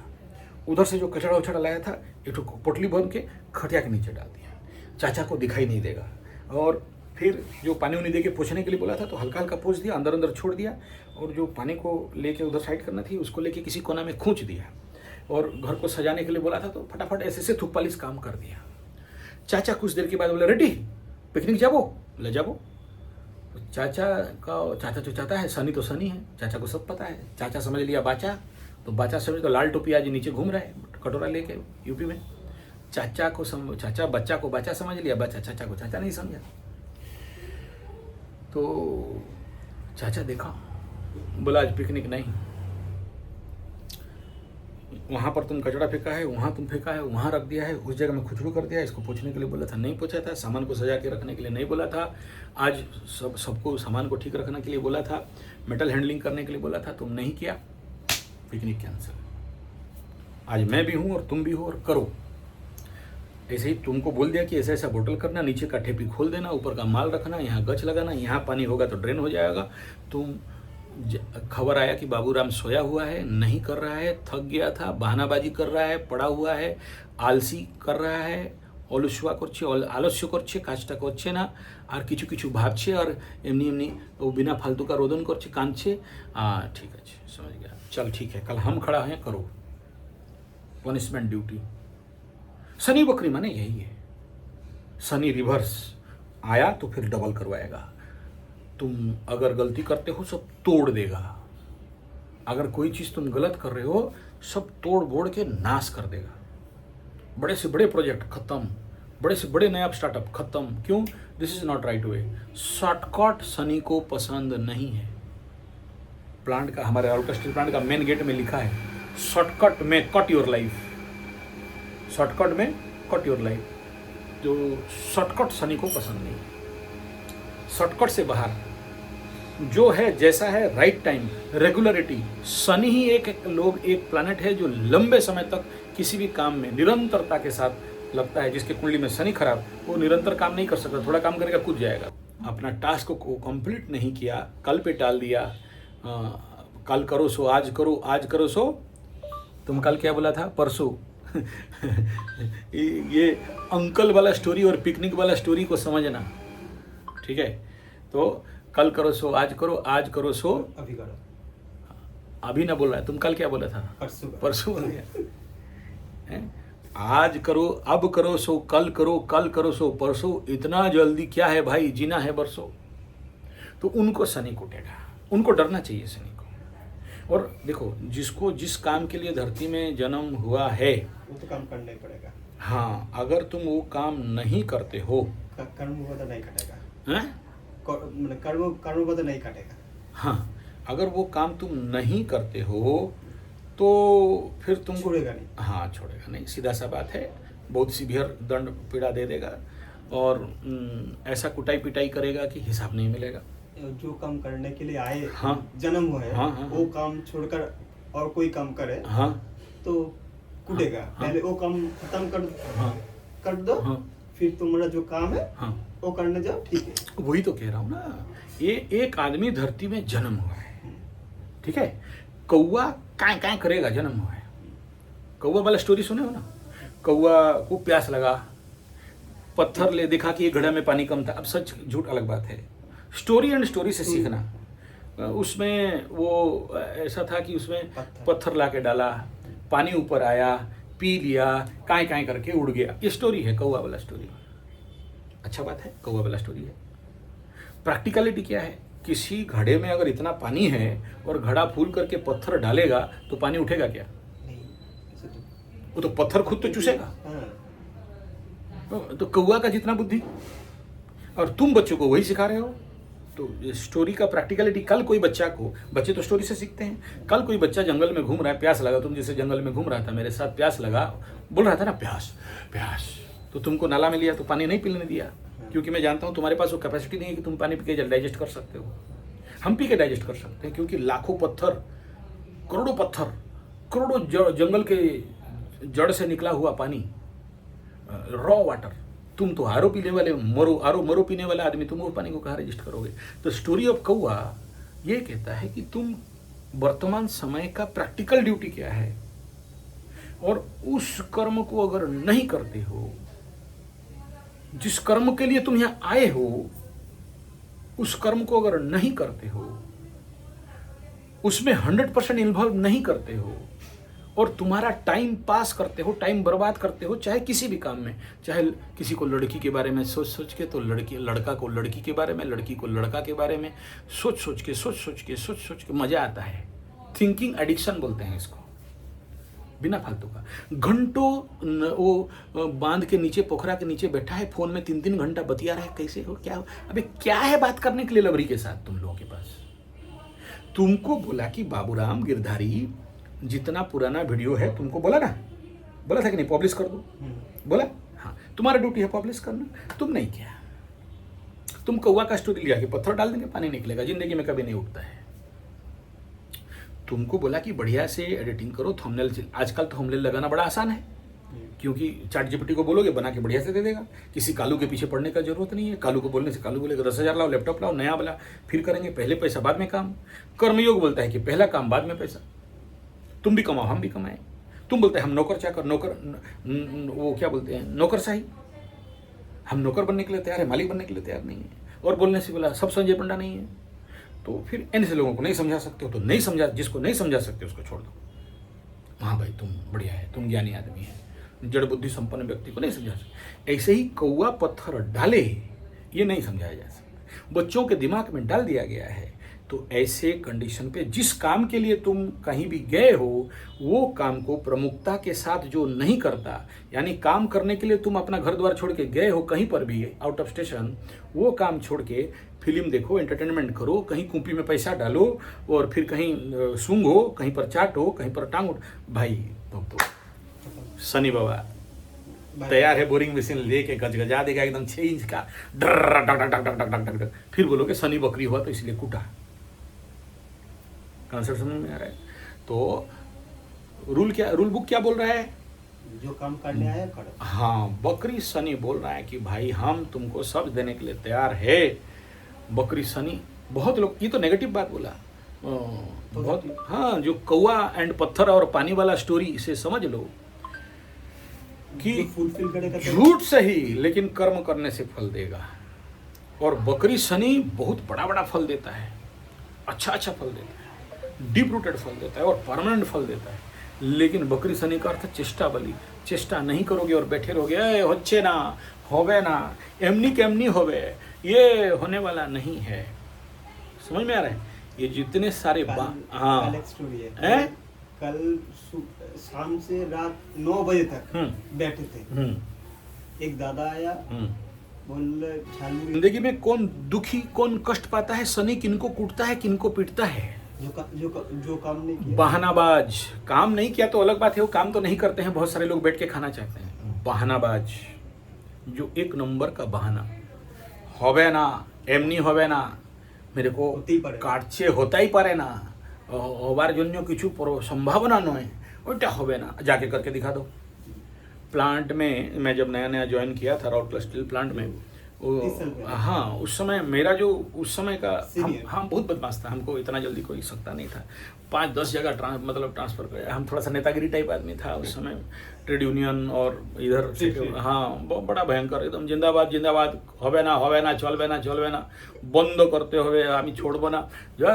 उधर से जो कचड़ा उछड़ा लाया था एक पोटली बन के खटिया के नीचे डाल दिया, चाचा को दिखाई नहीं देगा। और फिर जो पानी उनी दे के पोछने के लिए बोला था तो हल्का हल्का पोछ दिया, अंदर अंदर छोड़ दिया, और जो पानी को लेके उधर साइड करना थी उसको लेके किसी कोना में खूंच दिया, और घर को सजाने के लिए बोला था तो फटाफट ऐसे से थूक पालिश काम कर दिया। चाचा कुछ देर के बाद बोले रेडी पिकनिक जाबो, ले जाबो। चाचा जो चाहता है, शनि तो शनि है, चाचा को सब पता है। चाचा समझ लिया बाचा, तो बाचा समझ तो लाल टोपी आज नीचे घूम रहा है कटोरा लेके यूपी में। चाचा बच्चा को बाचा समझ लिया, बच्चा चाचा को चाचा नहीं समझा। तो चाचा देखा, बोला आज पिकनिक नहीं, वहाँ पर तुम कचरा फेंका है, वहाँ तुम फेंका है, वहाँ रख दिया है, उस जगह में खुचड़ू कर दिया है, इसको पोछने के लिए बोला था नहीं पोछा था, सामान को सजा के रखने के लिए नहीं बोला था, आज सबको सामान को ठीक रखने के लिए बोला था, मेटल हैंडलिंग करने के लिए बोला था, तुम नहीं किया, पिकनिक कैंसिल। आज मैं भी हूँ और तुम भी हो और करो। ऐसे ही तुमको बोल दिया कि ऐसा ऐसा बोतल करना, नीचे का ठेपी खोल देना, ऊपर का माल रखना, यहाँ गच लगाना, यहाँ पानी होगा तो ड्रेन हो जाएगा। तुम खबर आया कि बाबूराम सोया हुआ है, नहीं कर रहा है, थक गया था, बहानाबाजी कर रहा है, पड़ा हुआ है, आलसी कर रहा है, आलस्य करछे, काजटा करछे ना, और किछु किछु भाबछे और एमनी एमनी वो बिना फालतू का रोदन करछे, कांदछे। ठीक है समझ गया, चल ठीक है, कल हम खड़ा हैं, करो पनिशमेंट ड्यूटी। शनि बकरी माने यही है। शनि रिवर्स आया तो फिर डबल करवाएगा। तुम अगर गलती करते हो सब तोड़ देगा। अगर कोई चीज़ तुम गलत कर रहे हो सब तोड़ बोड़ के नाश कर देगा। बड़े से बड़े प्रोजेक्ट खत्म, बड़े से बड़े नया स्टार्टअप खत्म। क्यों? This is not right way. Shortcut Shani को पसंद नहीं है। प्लांट का, हमारे आउटर स्टील प्लांट का मेन गेट में लिखा है शॉर्टकट में कट योर लाइफ, शॉर्टकट में कट योर लाइफ। जो शॉर्टकट शनि को पसंद नहीं, शॉर्टकट से बाहर जो है जैसा है राइट टाइम, रेगुलरिटी। शनि ही एक प्लैनेट है जो लंबे समय तक किसी भी काम में निरंतरता के साथ लगता है। जिसके कुंडली में शनि खराब, वो निरंतर काम नहीं कर सकता, थोड़ा काम करेगा कूद जाएगा। अपना टास्क को कंप्लीट नहीं किया, कल पे टाल दिया, कल करो सो आज करो, आज करो सो तुम कल क्या बोला था, परसों। ये अंकल वाला स्टोरी और पिकनिक वाला स्टोरी को समझना, ठीक है। तो कल करो सो आज करो, आज करो सो अभी करो। अभी ना बोल रहा है, तुम कल क्या बोला था, परसों बोल गया। आज करो, अब करो सो कल करो, कल करो सो परसों। इतना जल्दी क्या है भाई, जीना है बरसों। तो उनको शनि कुटेगा, उनको डरना चाहिए शनि को। और देखो, जिसको जिस काम के लिए धरती में जन्म हुआ है वो तो काम करना ही पड़ेगा। हाँ, अगर तुम वो काम नहीं करते हो, कर्म हुआ तो नहीं कटेगा। हैं? कर्म हुआ तो नहीं कटेगा। हाँ, अगर वो काम तुम नहीं करते हो तो फिर तुम छोड़ेगा नहीं। हाँ, छोड़ेगा नहीं, सीधा सा बात है। बहुत सीवियर दंड पीड़ा दे देगा और ऐसा कुटाई पिटाई करेगा कि हिसाब नहीं मिलेगा। जो काम करने के लिए आए, हाँ, जन्म हुआ है, हाँ, हाँ, वो काम छोड़कर और कोई काम करे, हाँ, तो कुटेगा। हाँ, पहले वो काम खत्म हाँ, कर दो, हाँ, फिर तुम्हारा जो काम है हाँ, वो करने जाओ, ठीक है। वही तो कह रहा हूँ ना। ये एक आदमी धरती में जन्म हुआ है, ठीक है। कौवा काय काय करेगा, जन्म हुआ है। कौवा वाला स्टोरी सुने हो ना, कौवा को प्यास लगा, पत्थर ले देखा कि एक घड़ा में पानी कम था। अब सच झूठ अलग बात है, स्टोरी एंड स्टोरी से सीखना। उसमें वो ऐसा था कि उसमें पत्थर ला के डाला, पानी ऊपर आया, पी लिया, काय काय करके उड़ गया। ये स्टोरी है, कौवा वाला स्टोरी। अच्छा बात है, कौवा वाला स्टोरी है। प्रैक्टिकलिटी क्या है, किसी घड़े में अगर इतना पानी है और घड़ा फूल करके पत्थर डालेगा तो पानी उठेगा क्या? नहीं, ऐसे तो वो तो पत्थर खुद तो चूसेगा। हाँ। तो कौवा का जितना बुद्धि, और तुम बच्चों को वही सिखा रहे हो। तो स्टोरी का प्रैक्टिकलिटी, कल कोई बच्चा को, बच्चे तो स्टोरी से सीखते हैं। कल कोई बच्चा जंगल में घूम रहा है, प्यास लगा, तुम जैसे जंगल में घूम रहा था मेरे साथ, प्यास लगा, बोल रहा था ना प्यास प्यास, तो तुमको नाला में लिया तो पानी नहीं पीने दिया, क्योंकि मैं जानता हूँ तुम्हारे पास वो कैपेसिटी नहीं है कि तुम पानी पी के डाइजेस्ट कर सकते हो। हम पी के डाइजेस्ट कर सकते हैं, क्योंकि लाखों पत्थर, करोड़ों जंगल के जड़ से निकला हुआ पानी, रॉ वाटर। तुम तो आरो पीने वाले, मरो पीने वाला आदमी, तुम वो पानी को कहाँ रजिस्ट करोगे? तो स्टोरी ऑफ कौवा ये कहता है कि तुम वर्तमान समय का प्रैक्टिकल ड्यूटी क्या है, और उस कर्म को अगर नहीं करते हो, जिस कर्म के लिए तुम यहां आए हो, उस कर्म को अगर नहीं करते हो, उसमें 100% इन्वॉल्व नहीं करते हो, और तुम्हारा टाइम पास करते हो, टाइम बर्बाद करते हो, चाहे किसी भी काम में, चाहे किसी को लड़की के बारे में सोच के, तो लड़का को लड़की के बारे में, लड़की को लड़का के बारे में सोच के मजा आता है। थिंकिंग एडिक्शन बोलते हैं इसको, बिना फालतू का। घंटों वो बांध के नीचे, पोखरा के नीचे बैठा है, फोन में 3-3 घंटा बतिया रहा है। कैसे हो, क्या हो? अबे क्या है बात करने के लिए लवरी के साथ तुम लोगों के पास? तुमको बोला कि बाबूराम गिरधारी जितना पुराना वीडियो है, तुमको बोला ना, बोला था कि नहीं पब्लिश कर दो, बोला? हाँ, तुम्हारा ड्यूटी है पब्लिश करना, तुम नहीं किया। तुम कौवा का स्टोरी लिया कि पत्थर डाल देंगे पानी निकलेगा, जिंदगी में कभी नहीं उठता है। तुमको बोला कि बढ़िया से एडिटिंग करो, थंबनेल। आजकल तो थंबनेल लगाना बड़ा आसान है, क्योंकि चैट जीपीटी को बोलोगे बना के बढ़िया से दे देगा। किसी कालू के पीछे पड़ने का जरूरत नहीं है। कालू को बोलने से कालू बोलेगा 10,000 लाओ, लैपटॉप लाओ, नया वाला, फिर करेंगे। पहले पैसा बाद में काम। कर्मयोग बोलता है कि पहला काम बाद में पैसा। तुम भी कमाओ, हम भी कमाएं। तुम बोलते हैं हम नौकर चाकर, वो क्या बोलते हैं, नौकरशाही। हम नौकर बनने के लिए तैयार है, मालिक बनने के लिए तैयार नहीं है। और बोलने से बोला सब संजय पंडा नहीं है। तो फिर इन से लोगों को नहीं समझा सकते हो, तो नहीं समझा, जिसको नहीं समझा सकते उसको छोड़ दो। हाँ भाई तुम बढ़िया है, तुम ज्ञानी आदमी है। जड़ बुद्धि संपन्न व्यक्ति को नहीं समझा सकते। ऐसे ही कौवा पत्थर डाले, ये नहीं समझाया जा सकता। बच्चों के दिमाग में डाल दिया गया है तो ऐसे कंडीशन पे जिस काम के लिए तुम कहीं भी गए हो वो काम को प्रमुखता के साथ जो नहीं करता, यानी काम करने के लिए तुम अपना घर द्वार छोड़ के गए हो कहीं पर भी आउट ऑफ स्टेशन, वो काम छोड़ के फिल्म देखो, एंटरटेनमेंट करो, कहीं कुंपी में पैसा डालो और फिर कहीं सूंघो, कहीं पर चाटो, कहीं पर टांग उठ भाई। तो शनि बाबा तैयार है बोरिंग मशीन लेके गजगजा देगा एकदम 6 इंच का, डर duck duck duck duck duck duck, फिर बोलोगे शनि बकरी हुआ तो इसलिए कूटा। कॉन्सेप्ट समझ में आ रहा है? तो रूल बुक क्या बोल रहा है? जो काम करने आया करो। हाँ, बकरी शनि बोल रहा है कि भाई हम तुमको सब देने के लिए तैयार है। बकरी शनि, बहुत लोग ये तो नेगेटिव बात बोला, बहुत। हाँ, जो कौआ एंड पत्थर और पानी वाला स्टोरी इसे समझ लो कि फुलफिल करेगा तो झूठ सही लेकिन कर्म करने से फल देगा। और बकरी शनि बहुत बड़ा बड़ा फल देता है, अच्छा फल देता है, डीप रूटेड फल देता है और परमानेंट फल देता है। लेकिन बकरी शनि का अर्थ चेष्टा बली, चेष्टा नहीं करोगे और बैठे रहोगे, होच्छे ना होवे ना, एमनी केमनी होवे, ये होने वाला नहीं है। समझ में आ रहा है? ये जितने सारे हाँ कल एक स्टोरी है, कल शाम से रात 9 बजे तक बैठे थे। एक दादा आया, बोल झालू। जिंदगी में कौन दुखी, कौन कष्ट पाता है? शनि किनको कूटता है, किनको पीटता है? जो काम नहीं किया, बहानाबाज। काम नहीं किया तो अलग बात है, वो काम तो नहीं करते हैं, बहुत सारे लोग बैठ के खाना चाहते हैं। बहानाबाज, जो एक नंबर का बहाना, होवे ना, एमनी होवे ना, मेरे को काटছে হতেই পারে না, হবার জন্য কিছু संभावना নয়, ওইটা হবে না, जाके करके दिखा दो। प्लांट में मैं जब नया नया ज्वाइन किया था राउरकेला स्टील प्लांट में, हाँ उस समय मेरा जो उस समय का हम बहुत बदमाश था, हमको इतना जल्दी कोई सकता नहीं था। 5-10 जगह ट्रांसफर कर, हम थोड़ा सा नेतागिरी टाइप आदमी था उस समय। ट्रेड यूनियन और इधर हाँ बड़ा भयंकर एकदम, जिंदाबाद जिंदाबाद, होवे ना चलबे ना बंद करते हुए आमी छोड़बो ना। जो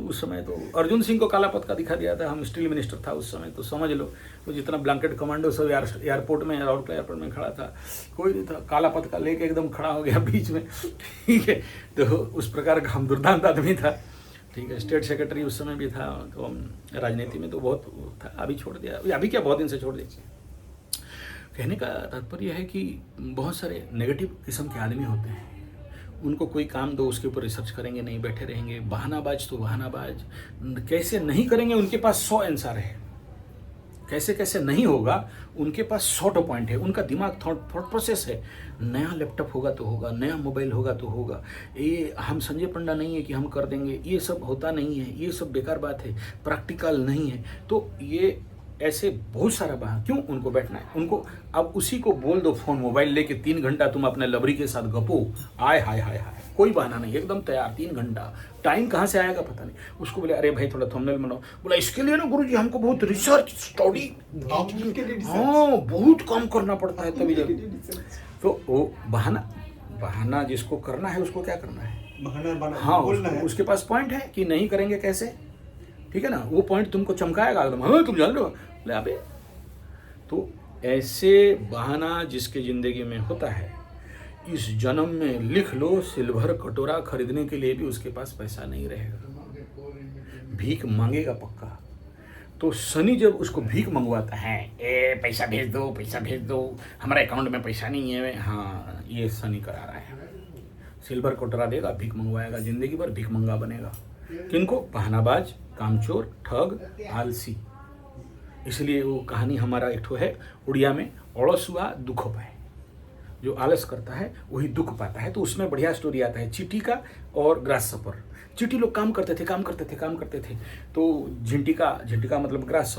उस समय तो अर्जुन सिंह को काला पत्ता दिखा दिया था, हम स्टील मिनिस्टर था उस समय, तो समझ लो तो जितना ब्लैंकेट कमांडो सब एयरपोर्ट में, राउरकेला एयरपोर्ट में खड़ा था, कोई नहीं था, काला पत्ता लेके एकदम खड़ा हो गया बीच में। ठीक है, तो उस प्रकार का हम दुर्दांत आदमी था। ठीक है, स्टेट सेक्रेटरी उस समय भी था, तो राजनीति में तो बहुत था, अभी छोड़ दिया, अभी क्या बहुत दिन से छोड़ दिया। कहने का तात्पर्य है कि बहुत सारे नेगेटिव किस्म के आदमी होते हैं, उनको कोई काम दो उसके ऊपर रिसर्च करेंगे नहीं, बैठे रहेंगे। बहानाबाज तो बहानाबाज, कैसे नहीं करेंगे उनके पास 100 आंसर है, कैसे नहीं होगा उनके पास 100 पॉइंट है, उनका दिमाग थॉट प्रोसेस है। नया लैपटॉप होगा तो होगा, नया मोबाइल होगा तो होगा, ये हम संजय पंडा नहीं है कि हम कर देंगे, ये सब होता नहीं है, ये सब बेकार बात है, प्रैक्टिकल नहीं है। तो ये ऐसे बहुत सारा बहाना, क्यों उनको बैठना है उनको? अब उसी को बोल दो फोन मोबाइल लेके 3 घंटा तुम अपने लवरी के साथ गपो, आय हाय हाय हाय, कोई बहाना नहीं, एकदम तैयार 3 घंटा। टाइम कहाँ से आएगा पता नहीं। उसको बोले अरे भाई थोड़ा थंबनेल बनाओ, बोला इसके लिए ना गुरुजी हमको बहुत रिसर्च स्टडी, हाँ बहुत काम करना पड़ता है तभी जब। तो वो बहाना जिसको करना है उसको क्या करना है, हाँ उसके पास पॉइंट है कि नहीं करेंगे कैसे, ठीक है ना, वो पॉइंट तुमको चमकाएगा एकदम, हाँ तुम जान लो, बोले अबे। तो ऐसे बहाना जिसके जिंदगी में होता है, इस जन्म में लिख लो, सिल्वर कटोरा खरीदने के लिए भी उसके पास पैसा नहीं रहेगा, भीख मांगेगा पक्का। तो शनि जब उसको भीख मंगवाता है, पैसा भेज दो, हमारे अकाउंट में पैसा नहीं है, हाँ ये शनि करा रहा है, सिल्वर कटोरा देगा, भीख मंगवाएगा, जिंदगी भर भीख मंगा बनेगा। किनको? बहानाबाज, कामचोर, ठग, आलसी। इसलिए वो कहानी हमारा एक ठो है उड़िया में, अड़सुआ दुख पाए, जो आलस करता है वही दुख पाता है। तो उसमें बढ़िया स्टोरी आता है चींटी का और ग्रास सपर। चींटी लोग काम करते थे, तो झिंटिका मतलब ग्रास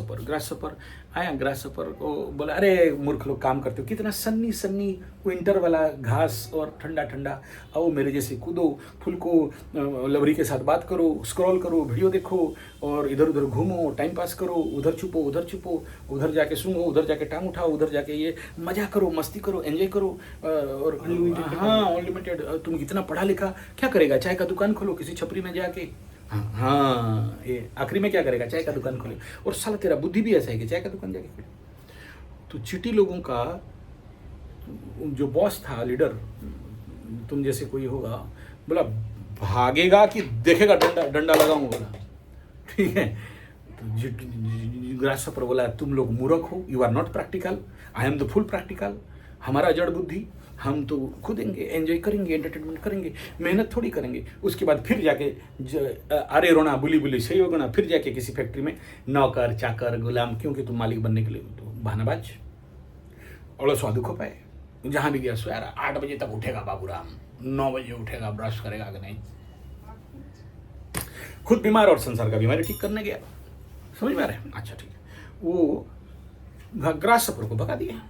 सपर आया, ग्रास सपर को बोला अरे मूर्ख लोग काम करते हो, कितना सन्नी विंटर वाला घास और ठंडा, आओ मेरे जैसे कूदो, फुलको लवरी के साथ बात करो, स्क्रॉल करो, वीडियो देखो और इधर उधर घूमो, टाइम पास करो, उधर छुपो, उधर जाके सूंघो, उधर जाके टांग उठाओ, उधर जाके ये मजा करो, मस्ती करो, एंजॉय करो। और हाँ अनलिमिटेड, तुम कितना पढ़ा लिखा, क्या करेगा, चाय का दुकान खोलो किसी छपरी में जाके, हाँ ये आखिरी में क्या करेगा, चाय का दुकान खोले। और साला तेरा बुद्धि भी ऐसा है कि चाय का दुकान जाके खोले। तो चींटी लोगों का जो बॉस था, लीडर, तुम जैसे कोई होगा, बोला भागेगा कि देखेगा डंडा डंडा लगाऊंगा बोला, ठीक है। तो ग्रासहॉपर बोला तुम लोग मूर्ख हो, you are not practical, I am the full practical. हमारा जड़ बुद्धि, हम तो कूदेंगे, एंजॉय करेंगे, एंटरटेनमेंट करेंगे, मेहनत थोड़ी करेंगे। उसके बाद फिर जाके अरे रोना बुली बुली सही होगा ना, फिर जाके किसी फैक्ट्री में नौकर चाकर गुलाम, क्योंकि तुम मालिक बनने के लिए तो बहानाबाज और स्वादुख हो पाए। जहाँ भी गया सो यार 8 बजे तक उठेगा बाबूराम, 9 बजे उठेगा, ब्रश करेगा कि नहीं, खुद बीमार और संसार का बीमारी ठीक करने गया। समझ में आ रहा है? अच्छा ठीक है। वो ग्रासहॉपर को भगा दिया।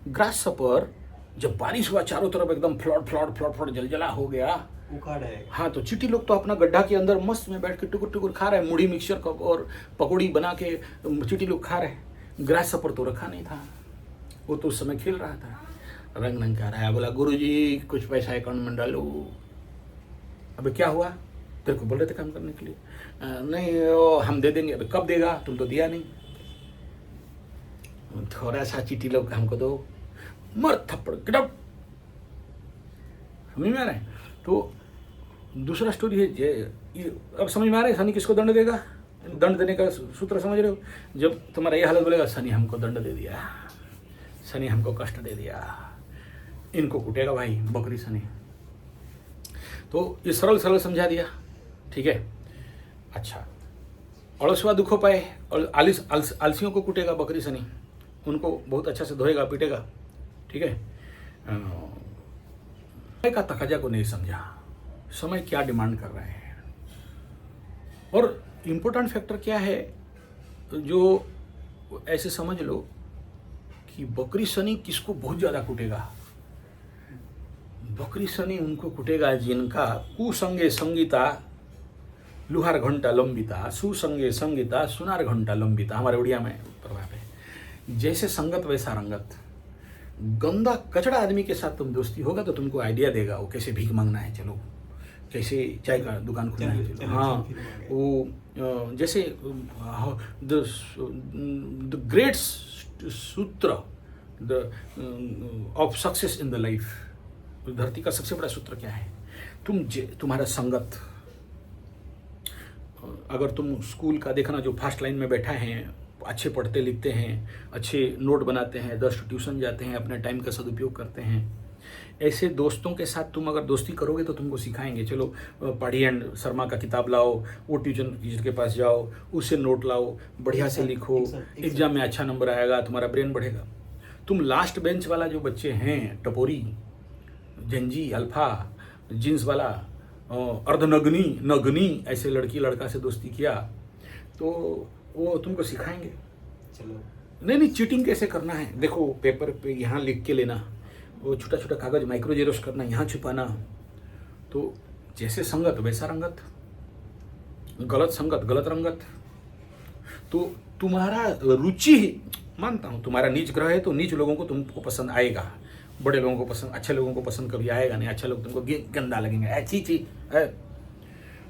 ग्रासहॉपर जब बारिश हुआ चारों तरफ एकदम फ्लड जलजला हो गया, उखाड़ है। हाँ, तो चींटी लोग तो अपना गड्ढा के अंदर मस्त में बैठ के टुकुर टुकुर खा रहे हैं, मुढ़ी मिक्सचर कप और पकौड़ी बना के चींटी लोग खा रहे हैं। ग्रासहॉपर तो रखा नहीं था, वो तो उस समय खेल रहा था, रंग रंग का रहा है। बोला गुरुजी कुछ पैसा अकाउंट में डालो। अबे क्या हुआ, तेरे को बोल रहे थे काम करने के लिए। नहीं हम दे देंगे। अबे कब देगा, तुम तो दिया नहीं। थोड़ा सा चींटी लोग हमको दो, मर थप्पड़ गिटअप। समझ में आ रहा है? तो दूसरा स्टोरी है, अब समझ में आ रहा है शनि किसको दंड देगा? दंड देने का सूत्र समझ रहे हो? जब तुम्हारा ये हालत बोलेगा शनि हमको दंड दे दिया, शनि हमको कष्ट दे दिया, इनको कूटेगा भाई बकरी शनि। तो ये सरल समझा दिया, ठीक है। अच्छा, अड़सवा दुखों पाए और आलसियों को कूटेगा बकरी शनि, उनको बहुत अच्छा से धोएगा पीटेगा, ठीक है। समय का तकाजा को नहीं समझा, समय क्या डिमांड कर रहा है। और इम्पोर्टेंट फैक्टर क्या है, जो ऐसे समझ लो कि बकरी शनि किसको बहुत ज़्यादा कूटेगा। बकरी शनि उनको कूटेगा जिनका कुसंगे संगीता लुहार घंटा लंबिता, सुसंगे संगीता सुनार घंटा लंबिता। हमारे उड़िया में प्रभाव है, जैसे संगत वैसा रंगत। गंदा कचड़ा आदमी के साथ तुम दोस्ती होगा तो तुमको आइडिया देगा वो कैसे भीख मांगना है, चलो कैसे चाय का दुकान खोलना है, चलो। हाँ, वो जैसे द ग्रेट सूत्र of success in the life, धरती का सबसे बड़ा सूत्र क्या है? तुम्हारा संगत। अगर तुम स्कूल का देखना, जो फर्स्ट लाइन में बैठा है, अच्छे पढ़ते लिखते हैं, अच्छे नोट बनाते हैं, 10 ट्यूशन जाते हैं, अपने टाइम का सदुपयोग करते हैं, ऐसे दोस्तों के साथ तुम अगर दोस्ती करोगे तो तुमको सिखाएंगे, चलो पढ़ी एंड शर्मा का किताब लाओ, वो ट्यूशन टीचर के पास जाओ, उससे नोट लाओ, बढ़िया से लिखो, एग्जाम में अच्छा नंबर आएगा, तुम्हारा ब्रेन बढ़ेगा। तुम लास्ट बेंच वाला जो बच्चे हैं, टपोरी, जंजी, अल्फा, जींस वाला, अर्धनग्नी नग्नी ऐसे लड़की लड़का से दोस्ती किया तो वो तुमको सिखाएंगे। चलो नहीं चीटिंग कैसे करना है, देखो पेपर पे यहाँ लिख के लेना, वो छोटा छोटा कागज माइक्रो जेरोस करना, यहाँ छुपाना। तो जैसे संगत वैसा रंगत, गलत संगत गलत रंगत। तो तुम्हारा रुचि, मानता हूँ तुम्हारा नीच ग्रह है तो नीच लोगों को तुमको पसंद आएगा, बड़े लोगों को पसंद, अच्छे लोगों को पसंद कभी आएगा नहीं। अच्छे लोग तुमको गंदा लगेंगे, अच्छी है,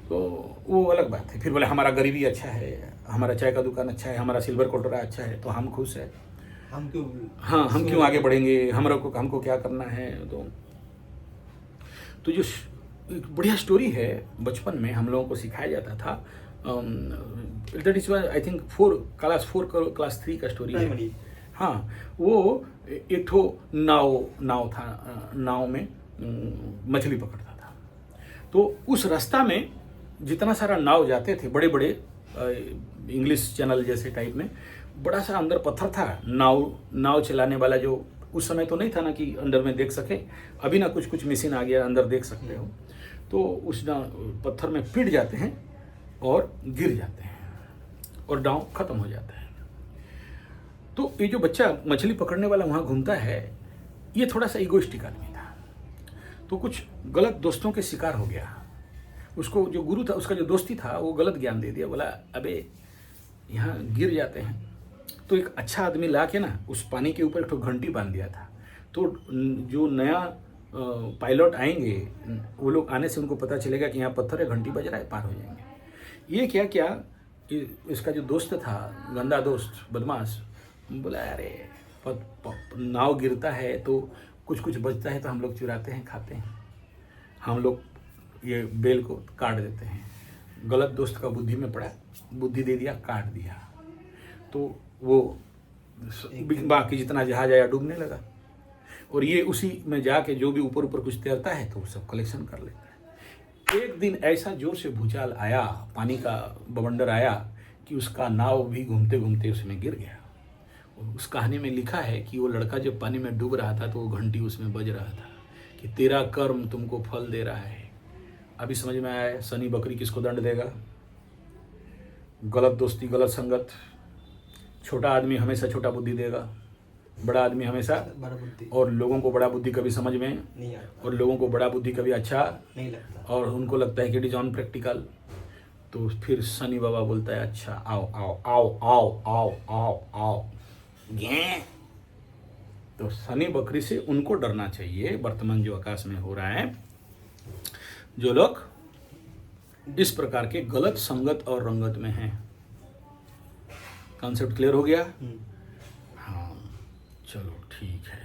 तो वो अलग बात है। फिर बोले हमारा गरीबी अच्छा है, हमारा चाय का दुकान अच्छा है, हमारा सिल्वर कोटरा अच्छा है, तो हम खुश है, हम क्यों आगे बढ़ेंगे, हमको क्या करना है। तो जो बढ़िया स्टोरी है बचपन में हम लोगों को सिखाया जाता था, that is I think class 3 का स्टोरी है। हाँ, वो एक ठो नाव था, नाव में मछली पकड़ता था। तो उस रास्ता में जितना सारा नाव जाते थे, बड़े बड़े इंग्लिश चैनल जैसे टाइप में, बड़ा सा अंदर पत्थर था। नाव चलाने वाला जो उस समय तो नहीं था ना कि अंदर में देख सके, अभी ना कुछ मशीन आ गया, अंदर देख सकते हो। तो उस पत्थर में पिट जाते हैं और गिर जाते हैं और नाव खत्म हो जाता है। तो ये जो बच्चा मछली पकड़ने वाला वहाँ घूमता है, ये थोड़ा सा इगोइस्टिक आदमी था, तो कुछ गलत दोस्तों के शिकार हो गया। उसको जो गुरु था, उसका जो दोस्ती था, वो गलत ज्ञान दे दिया। बोला अबे यहाँ गिर जाते हैं। तो एक अच्छा आदमी ला के ना उस पानी के ऊपर एक तो घंटी बांध दिया था। तो जो नया पायलट आएंगे, वो लोग आने से उनको पता चलेगा कि यहाँ पत्थर है, घंटी बज रहा है, पार हो जाएंगे। ये क्या इसका जो दोस्त था, गंदा दोस्त बदमाश, बोला अरे नाव गिरता है तो कुछ बचता है तो हम लोग चुराते हैं, खाते हैं, हम लोग ये बेल को काट देते हैं। गलत दोस्त का बुद्धि में पड़ा, बुद्धि दे दिया, काट दिया, तो वो बाकी जितना जहाज आया डूबने लगा। और ये उसी में जाके जो भी ऊपर ऊपर कुछ तैरता है तो वो सब कलेक्शन कर लेता है। एक दिन ऐसा जोर से भूचाल आया, पानी का बवंडर आया कि उसका नाव भी घूमते घूमते उसमें गिर गया। उस कहानी में लिखा है कि वो लड़का जब पानी में डूब रहा था तो वो घंटी उसमें बज रहा था कि तेरा कर्म तुमको फल दे रहा है। अभी समझ में आया शनि बकरी किसको दंड देगा? गलत दोस्ती, गलत संगत। छोटा आदमी हमेशा छोटा बुद्धि देगा, बड़ा आदमी हमेशा बड़ा बुद्धि, और लोगों को बड़ा बुद्धि कभी समझ में नहीं आता, और लोगों को बड़ा बुद्धि कभी अच्छा नहीं लगता, और उनको लगता है कि इट इज ऑन प्रैक्टिकल। तो फिर शनि बाबा बोलता है अच्छा आओ आओ आओ आओ आओ आओ आओ ये। तो शनि बकरी से उनको डरना चाहिए वर्तमान जो आकाश में हो रहा है, जो लोग इस प्रकार के गलत संगत और रंगत में हैं। कॉन्सेप्ट क्लियर हो गया? हाँ, चलो ठीक है।